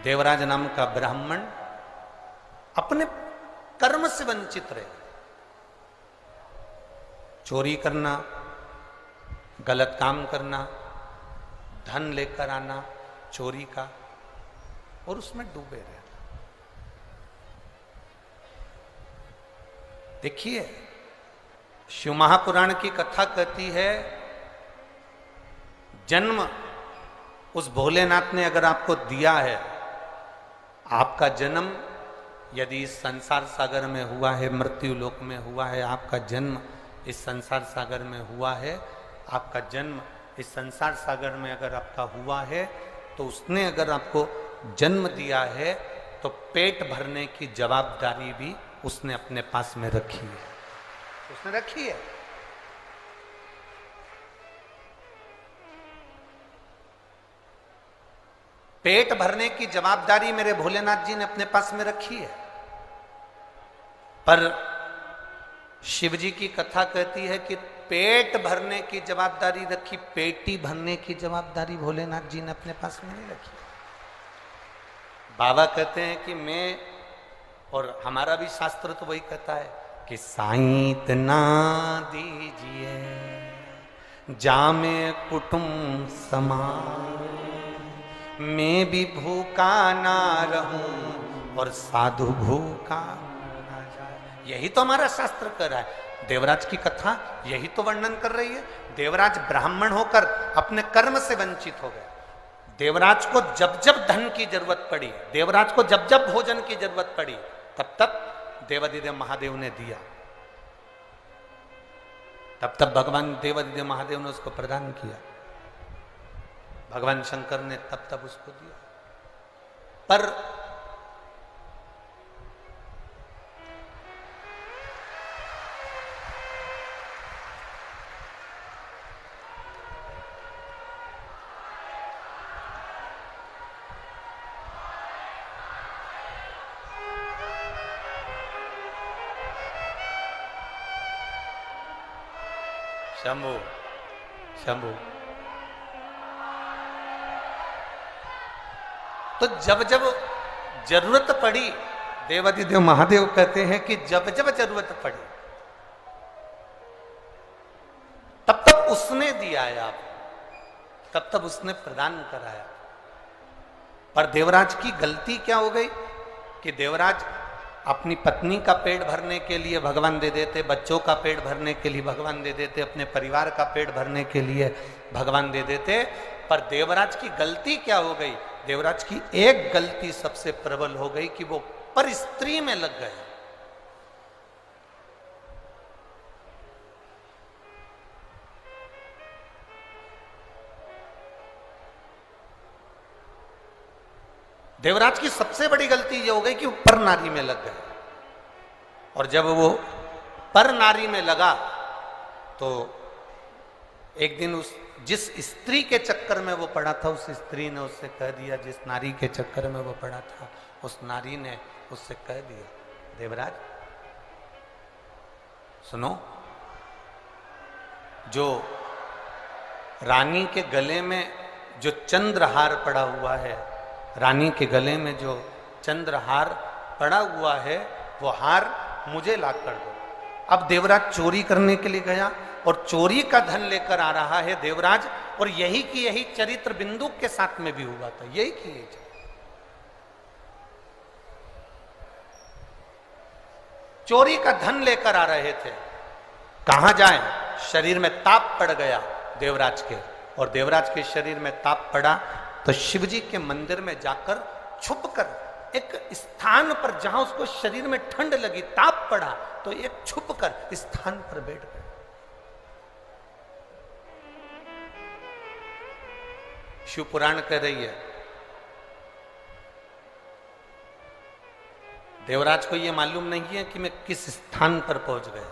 देवराज नाम का ब्राह्मण अपने कर्म से वंचित रहे। चोरी करना, गलत काम करना, धन लेकर आना चोरी का, और उसमें डूबे रहना। देखिए, शिव महापुराण की कथा कहती है, जन्म उस भोलेनाथ ने अगर आपको दिया है, आपका जन्म यदि इस संसार सागर में हुआ है, मृत्यु लोक में हुआ है, आपका जन्म इस संसार सागर में हुआ है, आपका जन्म इस संसार सागर में अगर आपका हुआ है, तो उसने अगर आपको जन्म दिया है तो पेट भरने की जवाबदारी भी उसने अपने पास में रखी है, उसने रखी है। पेट भरने की जवाबदारी मेरे भोलेनाथ जी ने अपने पास में रखी है। पर शिव जी की कथा कहती है कि पेट भरने की जवाबदारी रखी, पेटी भरने की जवाबदारी भोलेनाथ जी ने अपने पास में नहीं रखी। बाबा कहते हैं कि मैं, और हमारा भी शास्त्र तो वही कहता है कि साईं इतना दीजिए जामे कुटुंब समान, मैं भी भूखा ना रहूं और साधु भूखा ना जाए। यही तो हमारा शास्त्र कह रहा है। देवराज की कथा यही तो वर्णन कर रही है। देवराज ब्राह्मण होकर अपने कर्म से वंचित हो गए। देवराज को जब जब धन की जरूरत पड़ी, देवराज को जब जब भोजन की जरूरत पड़ी, तब तब देवादिदेव महादेव ने दिया, तब तब भगवान देवादिदेव महादेव ने उसको प्रदान किया, भगवान शंकर ने तब तब उसको दिया। पर शंभू शंभू, तो जब जब जरूरत पड़ी, देवादिदेव महादेव कहते हैं कि जब जब जरूरत पड़ी तब तब उसने दिया है, आप तब तब उसने प्रदान कराया। पर देवराज की गलती क्या हो गई कि देवराज अपनी पत्नी का पेट भरने के लिए भगवान दे देते, बच्चों का पेट भरने के लिए भगवान दे देते, अपने परिवार का पेट भरने के लिए भगवान दे देते। पर देवराज की गलती क्या हो गई? देवराज की एक गलती सबसे प्रबल हो गई कि वो पर स्त्री में लग गए। देवराज की सबसे बड़ी गलती ये हो गई कि वो पर नारी में लग गए। और जब वो पर नारी में लगा तो एक दिन उस जिस स्त्री के चक्कर में वो पड़ा था, उस स्त्री ने उससे कह दिया, जिस नारी के चक्कर में वो पड़ा था उस नारी ने उससे कह दिया, देवराज सुनो, जो रानी के गले में जो चंद्रहार पड़ा हुआ है, रानी के गले में जो चंद्रहार पड़ा हुआ है, वो हार मुझे ला कर दो। अब देवराज चोरी करने के लिए गया और चोरी का धन लेकर आ रहा है देवराज, और यही की यही चरित्र बिंदु के साथ में भी हुआ था, यही की यही। चोरी का धन लेकर आ रहे थे, कहां जाएं? शरीर में ताप पड़ गया देवराज के, और देवराज के शरीर में ताप पड़ा तो शिवजी के मंदिर में जाकर छुपकर एक स्थान पर जहां उसको शरीर में ठंड लगी, ताप पड़ा, तो एक छुपकर स्थान पर बैठ गए। शिव पुराण कह रही है, देवराज को यह मालूम नहीं है कि मैं किस स्थान पर पहुंच गया।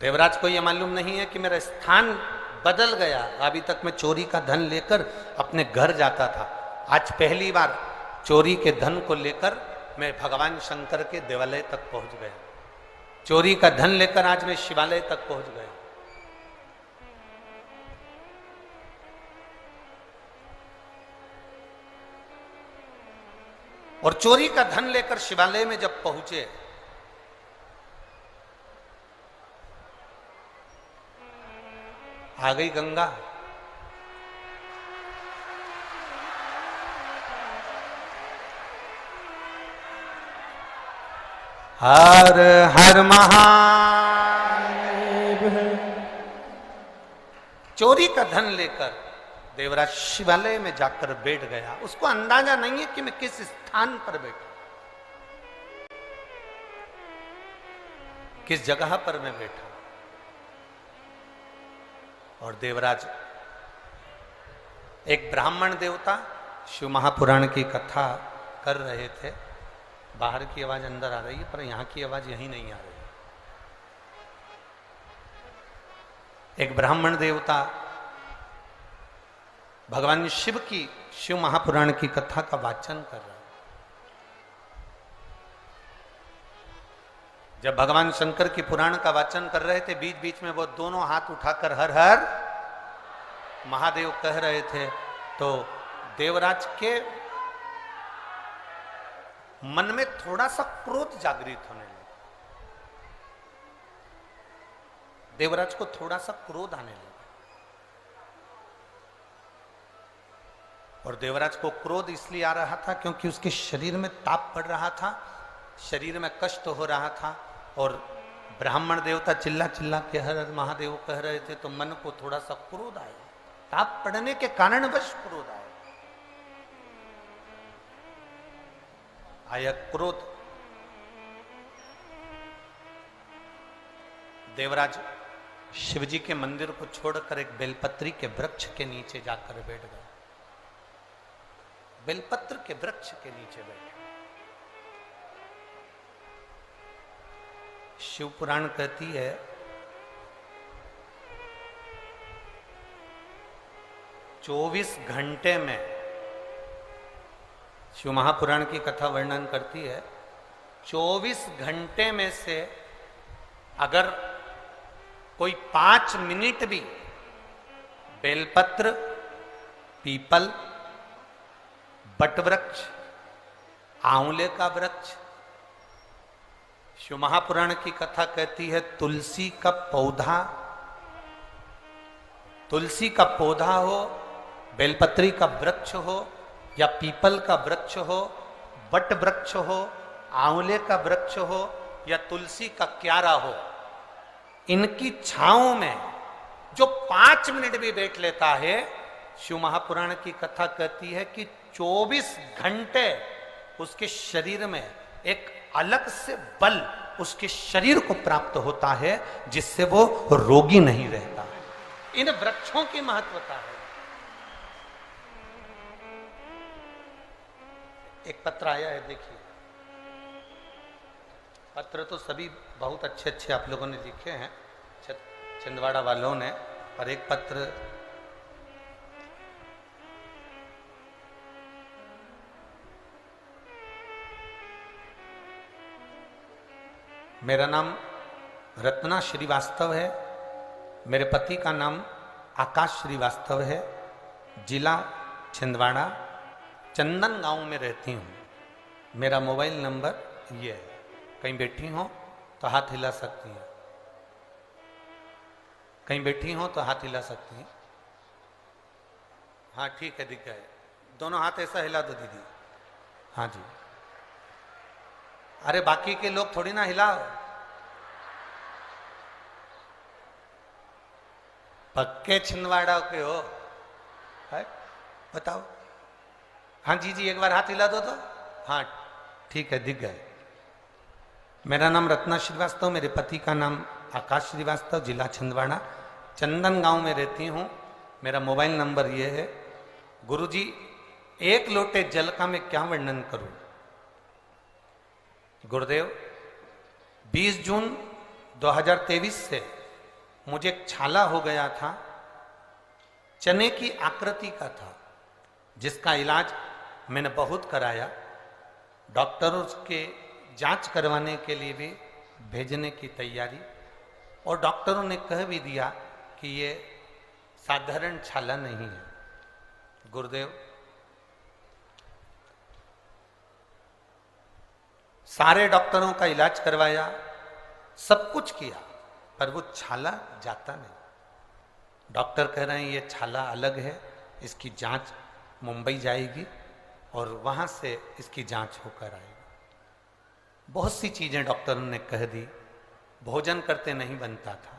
देवराज को यह मालूम नहीं है कि मेरा स्थान बदल गया। अभी तक मैं चोरी का धन लेकर अपने घर जाता था, आज पहली बार चोरी के धन को लेकर मैं भगवान शंकर के देवालय तक पहुंच गया। चोरी का धन लेकर आज मैं शिवालय तक पहुंच गया। और चोरी का धन लेकर शिवालय में जब पहुंचे, आ गई गंगा। हर हर महादेव। चोरी का धन लेकर देवराज शिवालय में जाकर बैठ गया। उसको अंदाजा नहीं है कि मैं किस स्थान पर बैठा, किस जगह पर मैं बैठा। और देवराज एक ब्राह्मण देवता शिव महापुराण की कथा कर रहे थे। बाहर की आवाज अंदर आ रही है, पर यहां की आवाज यहीं नहीं आ रही। एक ब्राह्मण देवता भगवान शिव की शिव महापुराण की कथा का वाचन कर रहा है। जब भगवान शंकर की पुराण का वाचन कर रहे थे, बीच बीच में वो दोनों हाथ उठाकर हर हर महादेव कह रहे थे, तो देवराज के मन में थोड़ा सा क्रोध जागृत होने लगा। देवराज को थोड़ा सा क्रोध आने लगा। और देवराज को क्रोध इसलिए आ रहा था क्योंकि उसके शरीर में ताप पड़ रहा था, शरीर में कष्ट हो रहा था। और ब्राह्मण देवता चिल्ला चिल्ला के हर हर महादेव कह रहे थे, तो मन को थोड़ा सा क्रोध आया। ताप पड़ने के कारणवश क्रोध आया। आया क्रोध। देवराज शिवजी के मंदिर को छोड़कर एक बेलपत्री के वृक्ष के नीचे जाकर बैठ गए। बेलपत्र के वृक्ष के नीचे बैठे। शिव पुराण कहती है, चौबीस घंटे में, शिव महापुराण की कथा वर्णन करती है, 24 घंटे में से अगर कोई 5 मिनट भी बेलपत्र, पीपल, बटवृक्ष, आंवले का वृक्ष, शिव महापुराण की कथा कहती है तुलसी का पौधा, तुलसी का पौधा हो, बेलपत्री का वृक्ष हो, या पीपल का वृक्ष हो, बट वृक्ष हो, आंवले का वृक्ष हो, या तुलसी का क्यारा हो, इनकी छांव में जो 5 मिनट भी बैठ लेता है, शिव महापुराण की कथा कहती है कि 24 घंटे उसके शरीर में एक अलग से बल उसके शरीर को प्राप्त होता है, जिससे वो रोगी नहीं रहता है। इन वृक्षों की महत्वता है। एक पत्र आया है, देखिए। पत्र तो सभी बहुत अच्छे अच्छे आप लोगों ने लिखे हैं, छिंदवाड़ा वालों ने, पर एक पत्र मेरा नाम रत्ना श्रीवास्तव है, मेरे पति का नाम आकाश श्रीवास्तव है, जिला छिंदवाड़ा, चंदन गांव में रहती हूँ। मेरा मोबाइल नंबर ये है। कहीं बैठी हो तो हाथ हिला सकती हैं, कहीं बैठी हो तो हाथ हिला सकती हैं। हाँ ठीक है, दिख गए। दोनों हाथ ऐसा हिला दो दीदी। हाँ जी। अरे बाकी के लोग थोड़ी ना हिलाओ। पक्के छिंदवाड़ा के हो, है? बताओ। हाँ जी जी, एक बार हाथ हिला दो तो। हाँ ठीक है, दिख गए। मेरा नाम रत्ना श्रीवास्तव, मेरे पति का नाम आकाश श्रीवास्तव, जिला छिंदवाड़ा, चंदन गांव में रहती हूँ। मेरा मोबाइल नंबर ये है। गुरुजी, एक लोटे जल का मैं क्या वर्णन करूं? गुरुदेव, 20 जून 2023 से मुझे एक छाला हो गया था, चने की आकृति का था, जिसका इलाज मैंने बहुत कराया। डॉक्टरों के जांच करवाने के लिए भी भेजने की तैयारी, और डॉक्टरों ने कह भी दिया कि ये साधारण छाला नहीं है। गुरुदेव, सारे डॉक्टरों का इलाज करवाया, सब कुछ किया, पर वो छाला जाता नहीं। डॉक्टर कह रहे हैं ये छाला अलग है, इसकी जांच मुंबई जाएगी और वहां से इसकी जांच होकर आएगी। बहुत सी चीजें डॉक्टरों ने कह दी। भोजन करते नहीं बनता था।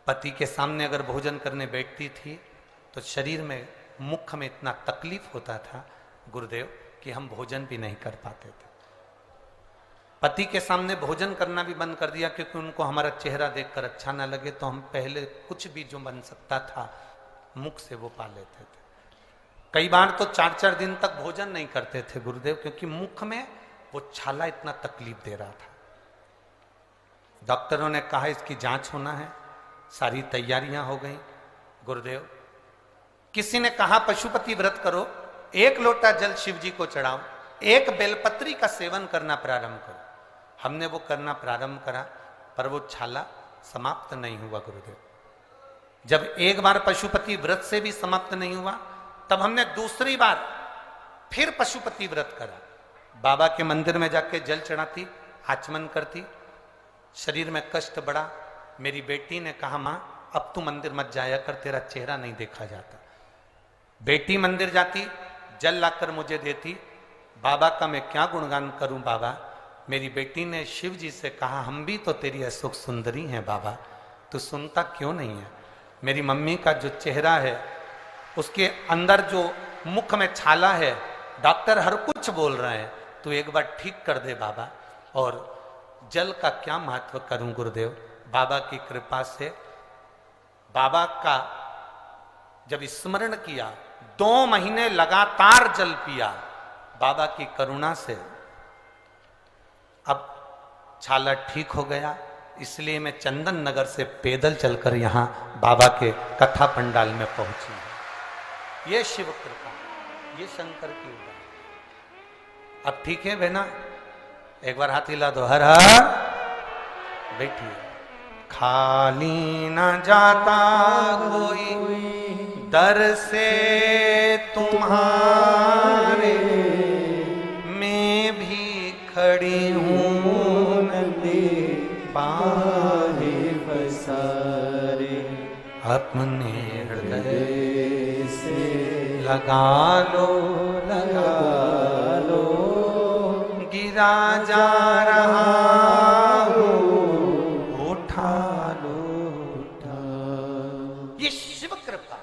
पति के सामने अगर भोजन करने बैठती थी तो शरीर में, मुख में इतना तकलीफ होता था गुरुदेव कि हम भोजन भी नहीं कर पाते थे। पति के सामने भोजन करना भी बंद कर दिया क्योंकि उनको हमारा चेहरा देखकर अच्छा ना लगे, तो हम पहले कुछ भी जो बन सकता था मुख से वो पा लेते थे। कई बार तो 4-4 दिन तक भोजन नहीं करते थे गुरुदेव, क्योंकि मुख में वो छाला इतना तकलीफ दे रहा था। डॉक्टरों ने कहा इसकी जांच होना है, सारी तैयारियां हो गई गुरुदेव। किसी ने कहा पशुपति व्रत करो, 1 लोटा जल शिव जी को चढ़ाओ, 1 बेलपत्री का सेवन करना प्रारंभ करो। हमने वो करना प्रारंभ करा, पर वो छाला समाप्त नहीं हुआ गुरुदेव। जब एक बार पशुपति व्रत से भी समाप्त नहीं हुआ, तब हमने दूसरी बार फिर पशुपति व्रत करा। बाबा के मंदिर में जाके जल चढ़ाती, आचमन करती, शरीर में कष्ट बढ़ा। मेरी बेटी ने कहा मां अब तू मंदिर मत जाया कर, तेरा चेहरा नहीं देखा जाता। बेटी मंदिर जाती, जल लाकर मुझे देती। बाबा का मैं क्या गुणगान करूं बाबा। मेरी बेटी ने शिव जी से कहा हम भी तो तेरी अशोक सुंदरी हैं बाबा, तू सुनता क्यों नहीं है। मेरी मम्मी का जो चेहरा है, उसके अंदर जो मुख में छाला है, डॉक्टर हर कुछ बोल रहे हैं, तू एक बार ठीक कर दे बाबा। और जल का क्या महत्व करूं गुरुदेव। बाबा की कृपा से बाबा का जब स्मरण किया, 2 महीने लगातार जल पिया, बाबा की करुणा से अब छाला ठीक हो गया। इसलिए मैं चंदन नगर से पैदल चलकर यहां बाबा के कथा पंडाल में पहुंची हूं। ये शिव कृपा, ये शंकर की उदाहरण। अब ठीक है बहना, एक बार हाथ हिला दो, हर हर। बैठिए। खाली न जाता कोई दर से तुम्हारे, मैं भी खड़ी हूँ नंदे बाहे पसारे। अपने हृदय से लगा लो, लगा लो, गिरा जा रहा हो, उठा लो, उठा। ये शिव कृपा।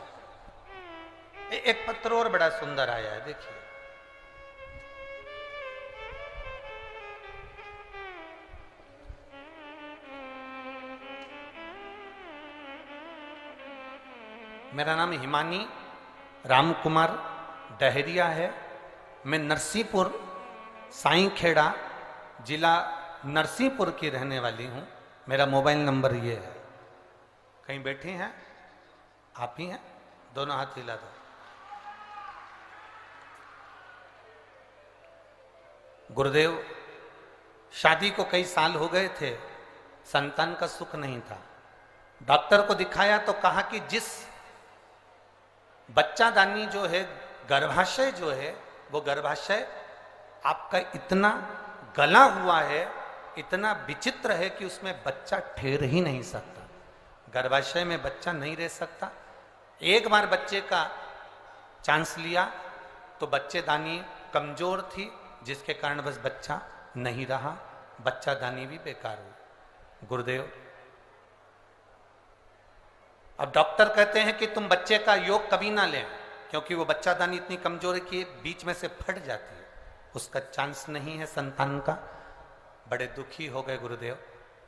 एक पत्र और बड़ा सुंदर आया है, देखिए। मेरा नाम हिमानी राम कुमार डहरिया है। मैं नरसिंहपुर साईंखेड़ा जिला नरसिंहपुर की रहने वाली हूं। मेरा मोबाइल नंबर ये है। कहीं बैठे हैं आप ही हैं, दोनों हाथ हिला दो। गुरुदेव, शादी को कई साल हो गए थे, संतान का सुख नहीं था। डॉक्टर को दिखाया तो कहा कि जिस बच्चादानी जो है, गर्भाशय जो है, वो गर्भाशय आपका इतना गला हुआ है, इतना विचित्र है कि उसमें बच्चा ठहर ही नहीं सकता। गर्भाशय में बच्चा नहीं रह सकता। एक बार बच्चे का चांस लिया तो बच्चेदानी कमजोर थी, जिसके कारण बस बच्चा नहीं रहा, बच्चादानी भी बेकार हुई। गुरुदेव, अब डॉक्टर कहते हैं कि तुम बच्चे का योग कभी ना लें, क्योंकि वो बच्चादानी इतनी कमजोर है कि बीच में से फट जाती है, उसका चांस नहीं है संतान का। बड़े दुखी हो गए गुरुदेव।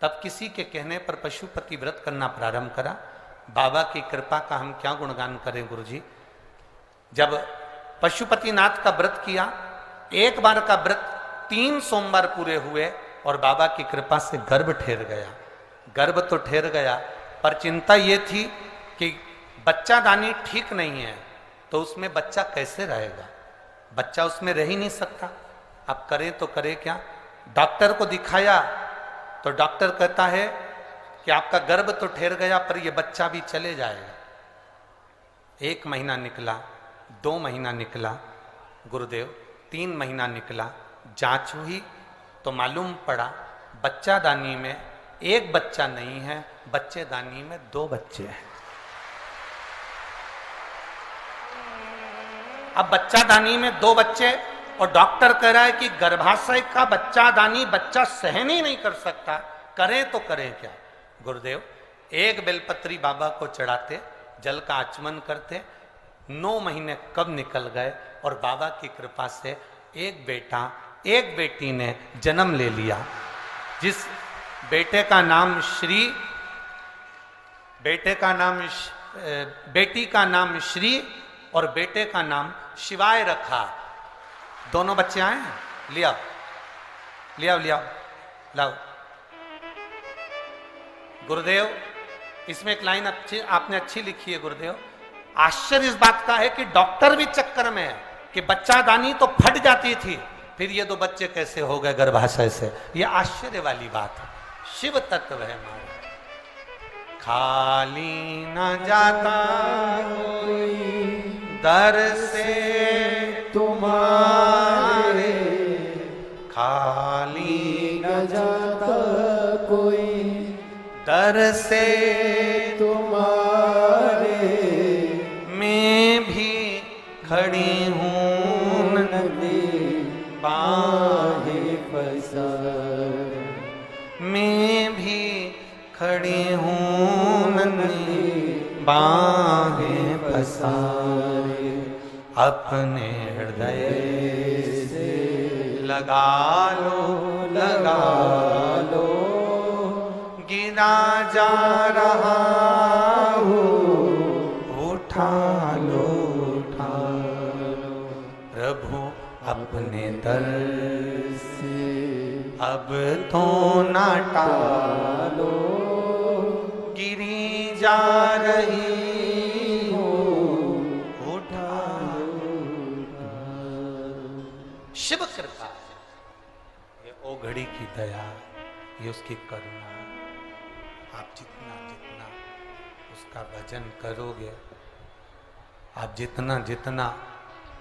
तब किसी के कहने पर पशुपति व्रत करना प्रारंभ करा। बाबा की कृपा का हम क्या गुणगान करें गुरुजी। जब पशुपतिनाथ का व्रत किया, एक बार का व्रत 3 सोमवार पूरे हुए और बाबा की कृपा से गर्भ ठहर गया। गर्भ तो ठहर गया, पर चिंता ये थी कि बच्चादानी ठीक नहीं है, तो उसमें बच्चा कैसे रहेगा। बच्चा उसमें रह ही नहीं सकता। अब करें तो करें क्या। डॉक्टर को दिखाया तो डॉक्टर कहता है कि आपका गर्भ तो ठहर गया, पर यह बच्चा भी चले जाएगा। 1 महीना निकला, 2 महीना निकला गुरुदेव, 3 महीना निकला। जांच हुई तो मालूम पड़ा बच्चादानी में एक बच्चा नहीं है, बच्चेदानी में 2 बच्चे हैं। अब बच्चादानी में 2 बच्चे, और डॉक्टर कह रहा है कि गर्भाशय का बच्चादानी बच्चा सहन ही नहीं कर सकता, करें तो करें क्या। गुरुदेव एक बेलपत्री बाबा को चढ़ाते, जल का आचमन करते, 9 महीने कब निकल गए, और बाबा की कृपा से एक बेटा एक बेटी ने जन्म ले लिया। जिस बेटे का नाम बेटी का नाम श्री और बेटे का नाम शिवाय रखा। दोनों बच्चे आए हैं, लिया लाओ। गुरुदेव इसमें एक लाइन आपने अच्छी लिखी है गुरुदेव। आश्चर्य इस बात का है कि डॉक्टर भी चक्कर में है कि बच्चादानी तो फट जाती थी, फिर ये 2 बच्चे कैसे हो गए गर्भाशय से। ये आश्चर्य वाली बात है। शिव तत्व है हमारा। खाली न जाता कोई दर से तुम्हारे, खाली न जाता कोई दर से तुम्हारे, मैं भी खड़ी हूँ नदी बाहें पसार, मैं भी खड़ी हूँ नदी बाहें पसार, अपने हृदय से लगा लो गिरा जा रहा हूँ, उठा लो प्रभु अपने दर से अब तो ना टालो, गिरी जा रही हूँ, उठा लो। शिव कृपा, ये ओघड़ी की दया, ये उसकी करुणा। आप जितना उसका भजन करोगे, आप जितना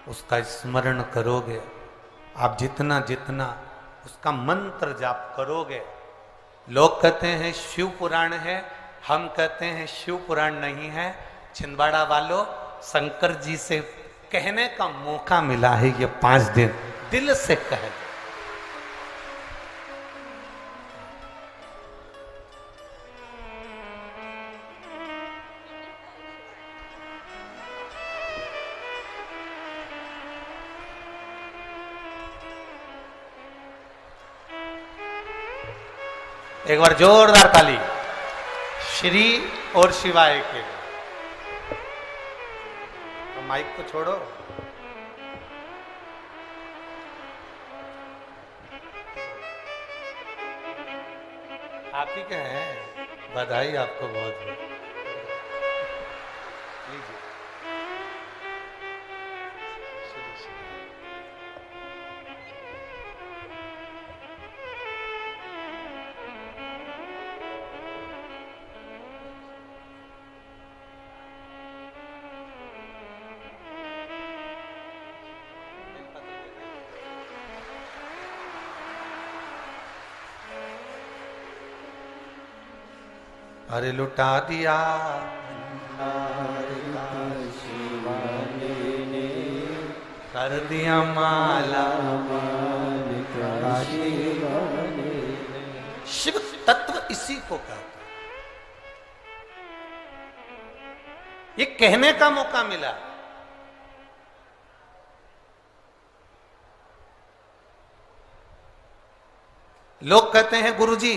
उसका स्मरण करोगे, आप जितना उसका मंत्र जाप करोगे। लोग कहते हैं शिव पुराण है, हम कहते हैं शिव पुराण नहीं है। छिंदवाड़ा वालों, शंकर जी से कहने का मौका मिला है ये 5 दिन, दिल से कहे। एक बार जोरदार ताली श्री और शिवाय के। तो माइक को छोड़ो। आप ही के हैं, बधाई आपको बहुत बहुत। लीजिए। अरे लुटा दिया कर दिया माला, शिव तत्व इसी को कहता है। ये कहने का मौका मिला। लोग कहते हैं गुरुजी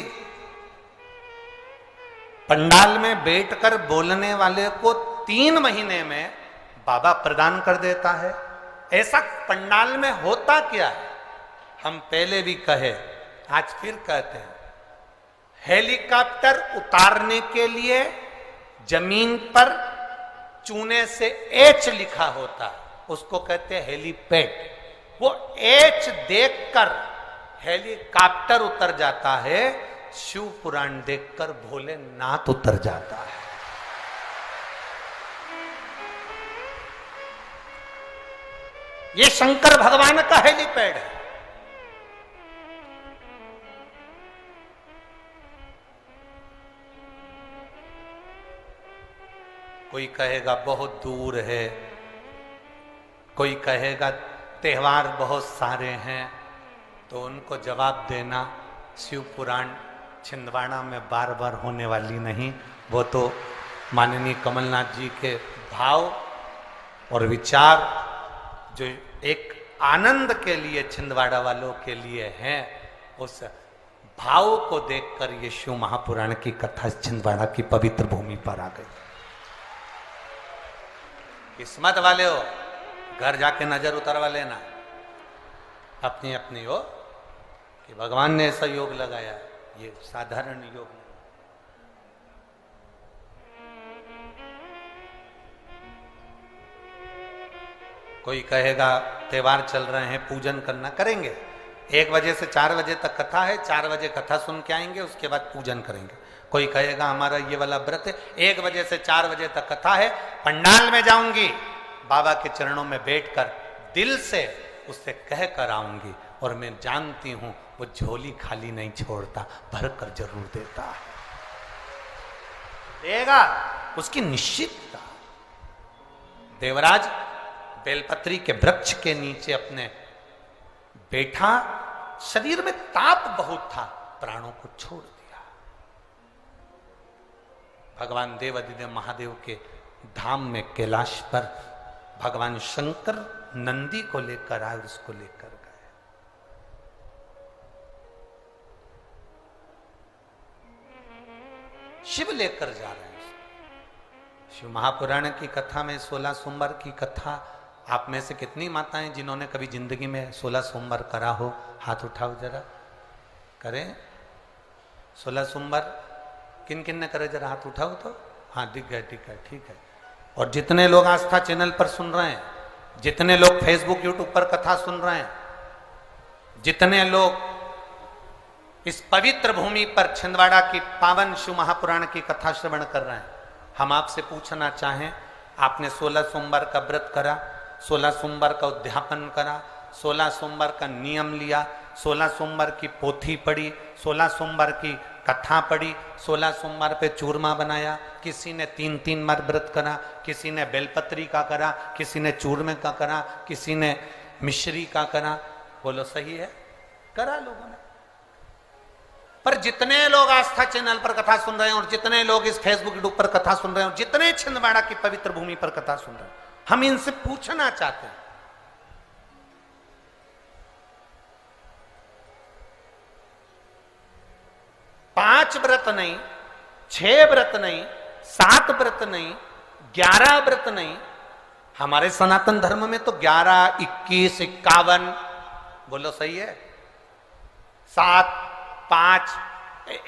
पंडाल में बैठकर बोलने वाले को 3 महीने में बाबा प्रदान कर देता है। ऐसा पंडाल में होता क्या है? हम पहले भी कहे, आज फिर कहते हैं। हेलीकॉप्टर उतारने के लिए जमीन पर चूने से एच लिखा होता है, उसको कहते हैं हेलीपैड। वो एच देखकर हेलीकॉप्टर उतर जाता है, शिव पुराण देखकर भोलेनाथ उतर जाता है। ये शंकर भगवान का हेलीपैड है। कोई कहेगा बहुत दूर है, कोई कहेगा त्योहार बहुत सारे हैं, तो उनको जवाब देना शिव पुराण छिंदवाड़ा में बार बार होने वाली नहीं। वो तो माननीय कमलनाथ जी के भाव और विचार जो एक आनंद के लिए छिंदवाड़ा वालों के लिए हैं, उस भाव को देखकर ये शिव महापुराण की कथा छिंदवाड़ा की पवित्र भूमि पर आ गई। किस्मत वाले हो, घर जाके नजर उतरवा लेना अपनी अपनी हो कि भगवान ने ऐसा योग लगाया, ये साधारण योग नहीं। कोई कहेगा त्योहार चल रहे हैं, पूजन करना, करेंगे। 1 बजे से 4 बजे तक कथा है, 4 बजे कथा सुन के आएंगे, उसके बाद पूजन करेंगे। कोई कहेगा हमारा ये वाला व्रत है, 1 बजे से 4 बजे तक कथा है, पंडाल में जाऊंगी, बाबा के चरणों में बैठकर दिल से उससे कह कर आऊंगी, और मैं जानती हूं वो झोली खाली नहीं छोड़ता, भर कर जरूर देता है, देगा, उसकी निश्चितता। देवराज बेलपत्री के वृक्ष के नीचे अपने बैठा, शरीर में ताप बहुत था, प्राणों को छोड़ दिया। भगवान देवाधिदेव महादेव के धाम में कैलाश पर भगवान शंकर नंदी को लेकर आए, उसको लेकर गए। शिव लेकर जा रहे हैं। शिव महापुराण की कथा में 16 सोमवार की कथा, आप में से कितनी माताएं जिन्होंने कभी जिंदगी में 16 सोमवार करा हो, हाथ उठाओ जरा, करें 16 सोमवार? किन किन ने करे जरा हाथ उठाओ तो। हाँ दिख गए, ठीक है, ठीक है। और जितने लोग आस्था चैनल पर सुन रहे हैं, जितने लोग फेसबुक यूट्यूब पर कथा सुन रहे हैं, जितने लोग इस पवित्र भूमि पर छिंदवाड़ा की पावन शिव महापुराण की कथा श्रवण कर रहे हैं, हम आपसे पूछना चाहें, आपने 16 सोमवार का व्रत करा, 16 सोमवार का उद्यापन करा, 16 सोमवार का नियम लिया, 16 सोमवार की पोथी पढ़ी, 16 सोमवार की कथा पढ़ी, 16 सोमवार पे चूरमा बनाया, किसी ने 3-3 बार व्रत करा, किसी ने बेलपत्री का करा, किसी ने चूरमे का करा, किसी ने मिश्री का करा। बोलो सही है? करा लोगों ने। पर जितने लोग आस्था चैनल पर कथा सुन रहे हैं, और जितने लोग इस फेसबुक यूट्यूब पर कथा सुन रहे हैं, और जितने छिंदवाड़ा की पवित्र भूमि पर कथा सुन रहे हैं, हम इनसे पूछना चाहते हैं, पांच व्रत नहीं, 6 व्रत नहीं, 7 व्रत नहीं, 11 व्रत नहीं, हमारे सनातन धर्म में तो 11, 21, 51, बोलो सही है, 7, 5,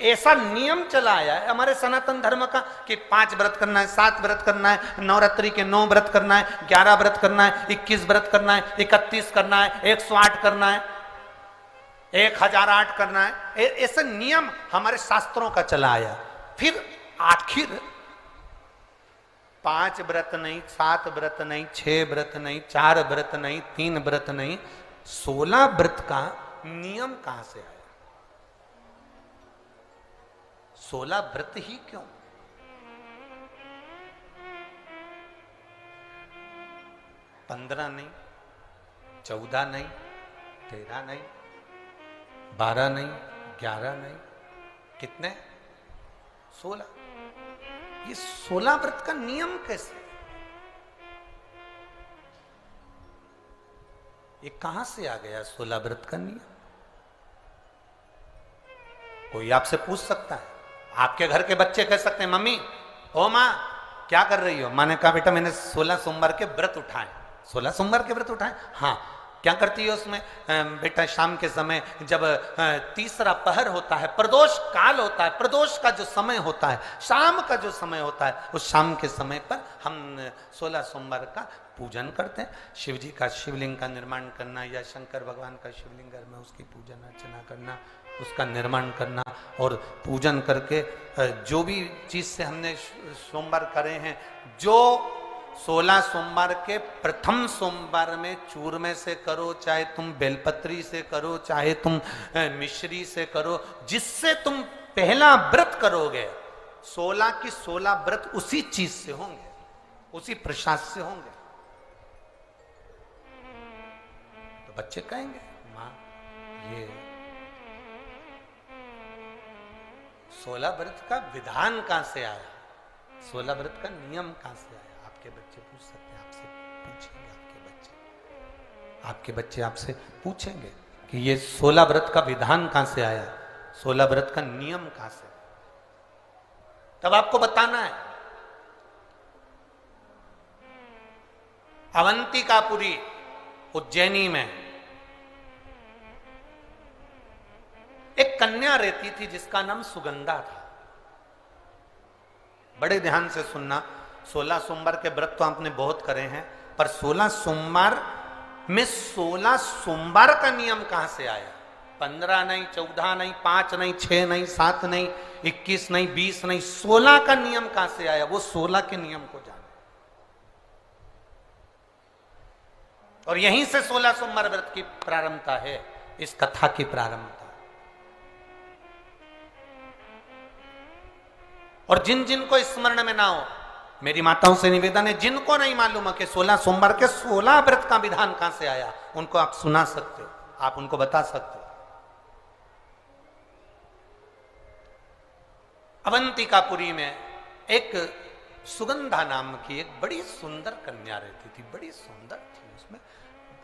ऐसा नियम चला आया है हमारे सनातन धर्म का कि 5 व्रत करना है, 7 व्रत करना है, नवरात्रि के 9 व्रत करना है, 11 व्रत करना है, 21 व्रत करना है, 31 करना है, 108 करना है, 1008 करना है। ऐसा नियम हमारे शास्त्रों का चला आया। फिर आखिर 5 व्रत नहीं, 7 व्रत नहीं, 6 व्रत नहीं, 4 व्रत नहीं, 3 व्रत नहीं, 16 व्रत का नियम कहां से आया? 16 व्रत ही क्यों? पंद्रह नहीं, 14 नहीं, 13 नहीं, 12 नहीं, 11 नहीं, कितने? 16। ये 16 व्रत का नियम कैसे? ये कहां से आ गया 16 व्रत का नियम? कोई आपसे पूछ सकता है, आपके घर के बच्चे कह सकते हैं, मम्मी ओ माँ क्या कर रही हो? माँ ने कहा बेटा मैंने 16 सोमवार के व्रत उठाए। 16 सोमवार के व्रत उठाए? हाँ। क्या करती है उसमें? बेटा शाम के समय जब तीसरा पहर होता है, प्रदोष काल होता है, प्रदोष का जो समय होता है, शाम का जो समय होता है, उस शाम के समय पर हम 16 सोमवार का पूजन करते हैं। शिव जी का शिवलिंग का निर्माण करना, या शंकर भगवान का शिवलिंग घर में उसकी पूजन अर्चना करना, उसका निर्माण करना, और पूजन करके जो भी चीज से हमने सोमवार करे हैं, जो 16 सोमवार के प्रथम सोमवार में चूरमे से करो, चाहे तुम बेलपत्री से करो, चाहे तुम मिश्री से करो, जिससे तुम पहला व्रत करोगे, 16 की 16 व्रत उसी चीज से होंगे। उसी प्रसाद से होंगे। तो बच्चे कहेंगे माँ ये 16 व्रत का विधान कहां से आया, 16 व्रत का नियम कहां से आया? आपके बच्चे पूछ सकते हैं, आपसे पूछेंगे आपके बच्चे आपसे पूछेंगे कि ये 16 व्रत का विधान कहां से आया, 16 व्रत का नियम कहां से? तब आपको बताना है। अवंतिकापुरी उज्जैनी में एक कन्या रहती थी जिसका नाम सुगंधा था। बड़े ध्यान से सुनना, 16 सोमवार के व्रत तो आपने बहुत करे हैं, पर 16 सोमवार में 16 सोमवार का नियम कहां से आया? 15 नहीं, 14 नहीं, 5 नहीं, 6 नहीं, 7 नहीं, 21 नहीं, 20 नहीं, 16 का नियम कहां से आया? वो 16 के नियम को जाने। और यहीं से 16 सोमवार व्रत की प्रारंभता है, इस कथा की प्रारंभता। और जिन जिन को स्मरण में ना हो, मेरी माताओं से निवेदन है, जिनको नहीं मालूम है कि 16 सोमवार के 16 व्रत का विधान कहां से आया, उनको आप सुना सकते हो, आप उनको बता सकते हो। अवंतिकापुरी में एक सुगंधा नाम की एक बड़ी सुंदर कन्या रहती थी, बड़ी सुंदर थी। उसमें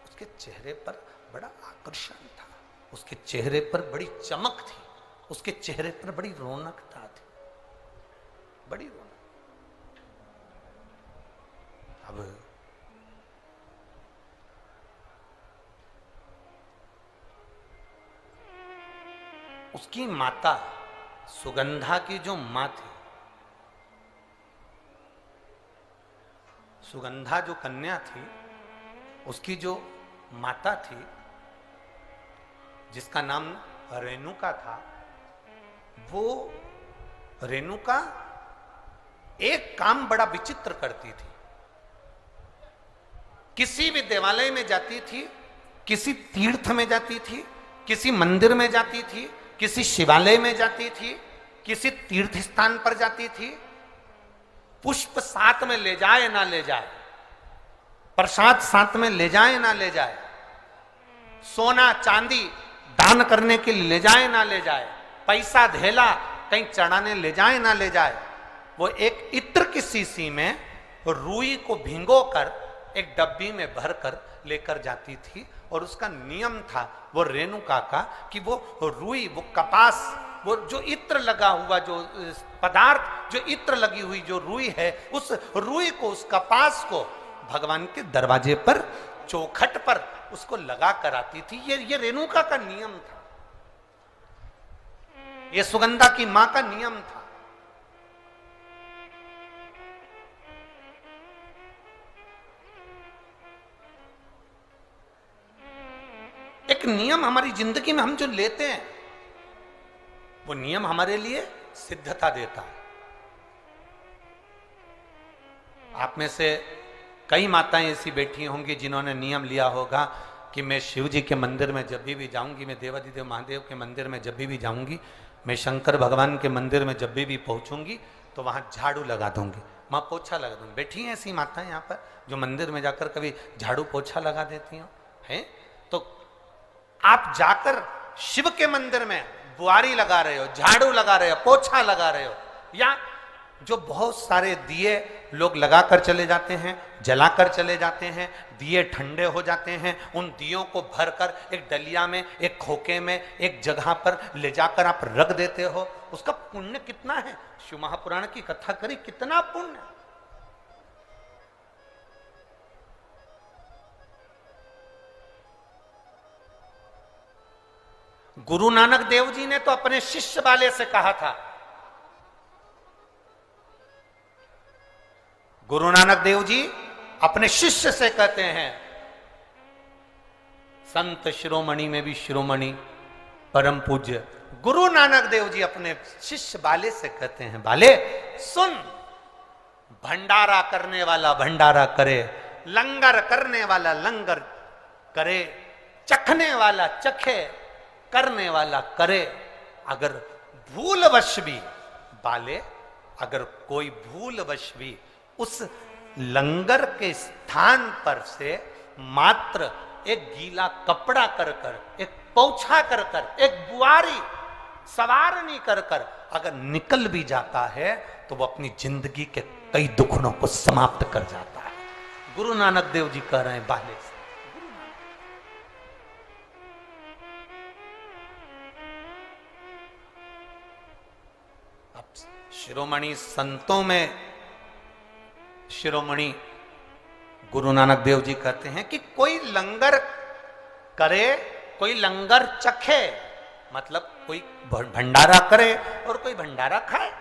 उसके चेहरे पर बड़ा आकर्षण था, उसके चेहरे पर बड़ी चमक थी, उसके चेहरे पर बड़ी रौनकता थी, बड़ी रौनक। अब उसकी माता, सुगंधा की जो मां थी, सुगंधा जो कन्या थी, उसकी जो माता थी जिसका नाम रेणुका था, वो रेणुका एक काम बड़ा विचित्र करती थी। किसी भी देवालय में जाती थी, किसी तीर्थ में जाती थी, किसी मंदिर में जाती थी, किसी शिवालय में जाती थी, किसी तीर्थ स्थान पर जाती थी, पुष्प साथ में ले जाए ना ले जाए, प्रसाद साथ में ले जाए ना ले जाए, सोना चांदी दान करने के लिए ले जाए ना ले जाए, पैसा धेला कहीं चढ़ाने ले जाए ना ले जाए, वो एक इत्र की शीशी में रुई को भिंगोकर एक डब्बी में भरकर लेकर जाती थी। और उसका नियम था वो रेणुका का कि वो रुई, वो कपास, वो जो इत्र लगा हुआ, जो पदार्थ, जो इत्र लगी हुई जो रुई है, उस रुई को, उस कपास को भगवान के दरवाजे पर, चौखट पर उसको लगा कर आती थी। ये रेणुका का नियम था, ये सुगंधा की मां का नियम था। एक नियम हमारी जिंदगी में हम जो लेते हैं, वो नियम हमारे लिए सिद्धता देता है। आप में से कई माताएं ऐसी बैठी होंगी जिन्होंने नियम लिया होगा कि मैं शिव जी के मंदिर में जब भी जाऊंगी, मैं देवाधिदेव महादेव के मंदिर में जब भी जाऊंगी, मैं शंकर भगवान के मंदिर में जब भी पहुंचूंगी तो वहां झाड़ू लगा दूंगी, मां पोछा लगा दूंगी। बैठी हैं ऐसी माताएं यहाँ पर जो मंदिर में जाकर कभी झाड़ू पोछा लगा देती हो, हैं? तो आप जाकर शिव के मंदिर में बुआरी लगा रहे हो, झाड़ू लगा रहे हो, पोछा लगा रहे हो, या जो बहुत सारे दिए लोग लगाकर चले जाते हैं, जलाकर चले जाते हैं, दिए ठंडे हो जाते हैं, उन दियों को भरकर एक डलिया में, एक खोखे में, एक जगह पर ले जाकर आप रख देते हो, उसका पुण्य कितना है? शिव महापुराण की कथा करी, कितना पुण्य। गुरु नानक देव जी ने तो अपने शिष्य वाले से कहा था, गुरु नानक देव जी अपने शिष्य से कहते हैं, संत शिरोमणि में भी शिरोमणि परम पूज्य गुरु नानक देव जी अपने शिष्य बाले से कहते हैं, बाले सुन, भंडारा करने वाला भंडारा करे, लंगर करने वाला लंगर करे, चखने वाला चखे, करने वाला करे। अगर भूलवश भी, बाले, अगर कोई भूलवश भी उस लंगर के स्थान पर से मात्र एक गीला कपड़ा कर कर, एक पोछा कर कर, एक बुआरी सवारनी कर कर अगर निकल भी जाता है तो वो अपनी जिंदगी के कई दुखड़ों को समाप्त कर जाता है। गुरु नानक देव जी कह रहे हैं बाले से। अब शिरोमणि संतों में शिरोमणि गुरु नानक देव जी कहते हैं कि कोई लंगर करे, कोई लंगर चखे, मतलब कोई भंडारा करे और कोई भंडारा खाए।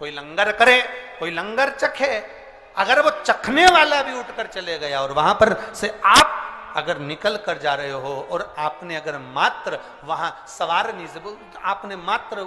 कोई लंगर करे, कोई लंगर चखे। अगर वो चखने वाला भी उठकर चले गया और वहां पर से आप अगर निकल कर जा रहे हो और आपने अगर मात्र वहां सवारनी से आपने मात्र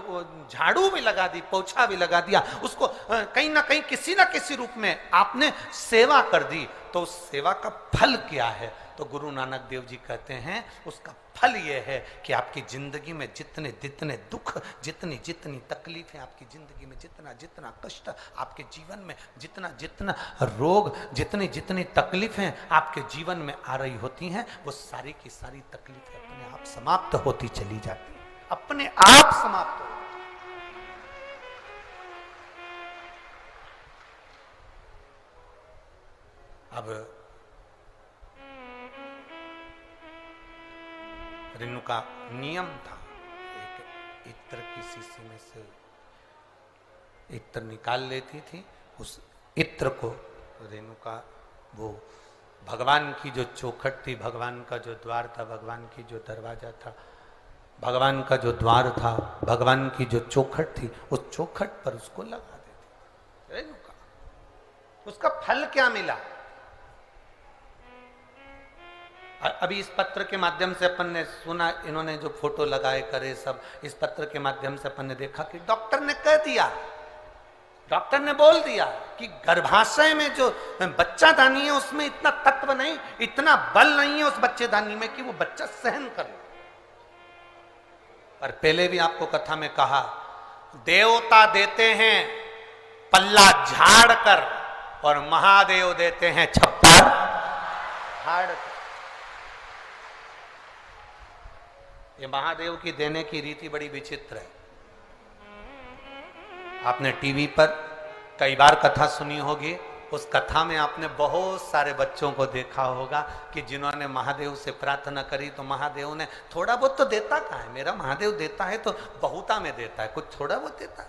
झाड़ू भी लगा दी, पोछा भी लगा दिया, उसको कहीं ना कहीं किसी ना किसी रूप में आपने सेवा कर दी, तो उस सेवा का फल क्या है? तो गुरु नानक देव जी कहते हैं उसका फल यह है कि आपकी जिंदगी में जितने जितने दुख, जितनी जितनी तकलीफें, आपकी जिंदगी में जितना जितना कष्ट, आपके जीवन में जितना जितना रोग, जितनी जितनी तकलीफें आपके जीवन में आ रही होती हैं, वो सारी की सारी तकलीफें अपने आप समाप्त होती चली जाती हैं, अपने आप समाप्त हो। अब रेणु का नियम था, एक इत्र की शीशी में से इत्र निकाल लेती थी, उस इत्र को रेणु का वो भगवान की जो चौखट थी, भगवान का जो द्वार था, भगवान की जो दरवाजा था, भगवान का जो द्वार था, भगवान की जो चौखट थी, उस चौखट पर उसको लगा देती रेणु का। उसका फल क्या मिला? अभी इस पत्र के माध्यम से अपन ने सुना, इन्होंने जो फोटो लगाए करे सब, इस पत्र के माध्यम से अपन ने देखा कि डॉक्टर ने कह दिया, डॉक्टर ने बोल दिया कि गर्भाशय में जो बच्चादानी है उसमें इतना तत्व नहीं, इतना बल नहीं है उस बच्चेदानी में कि वो बच्चा सहन कर ले। पर पहले भी आपको कथा में कहा, देवता देते हैं पल्ला झाड़ कर और महादेव देते हैं छप्पर फाड़ कर। ये महादेव की देने की रीति बड़ी विचित्र है। आपने टीवी पर कई बार कथा सुनी होगी, उस कथा में आपने बहुत सारे बच्चों को देखा होगा कि जिन्होंने महादेव से प्रार्थना करी तो महादेव ने थोड़ा बहुत तो देता कहाँ है, मेरा महादेव देता है तो बहुता में देता है, कुछ थोड़ा बहुत देता है।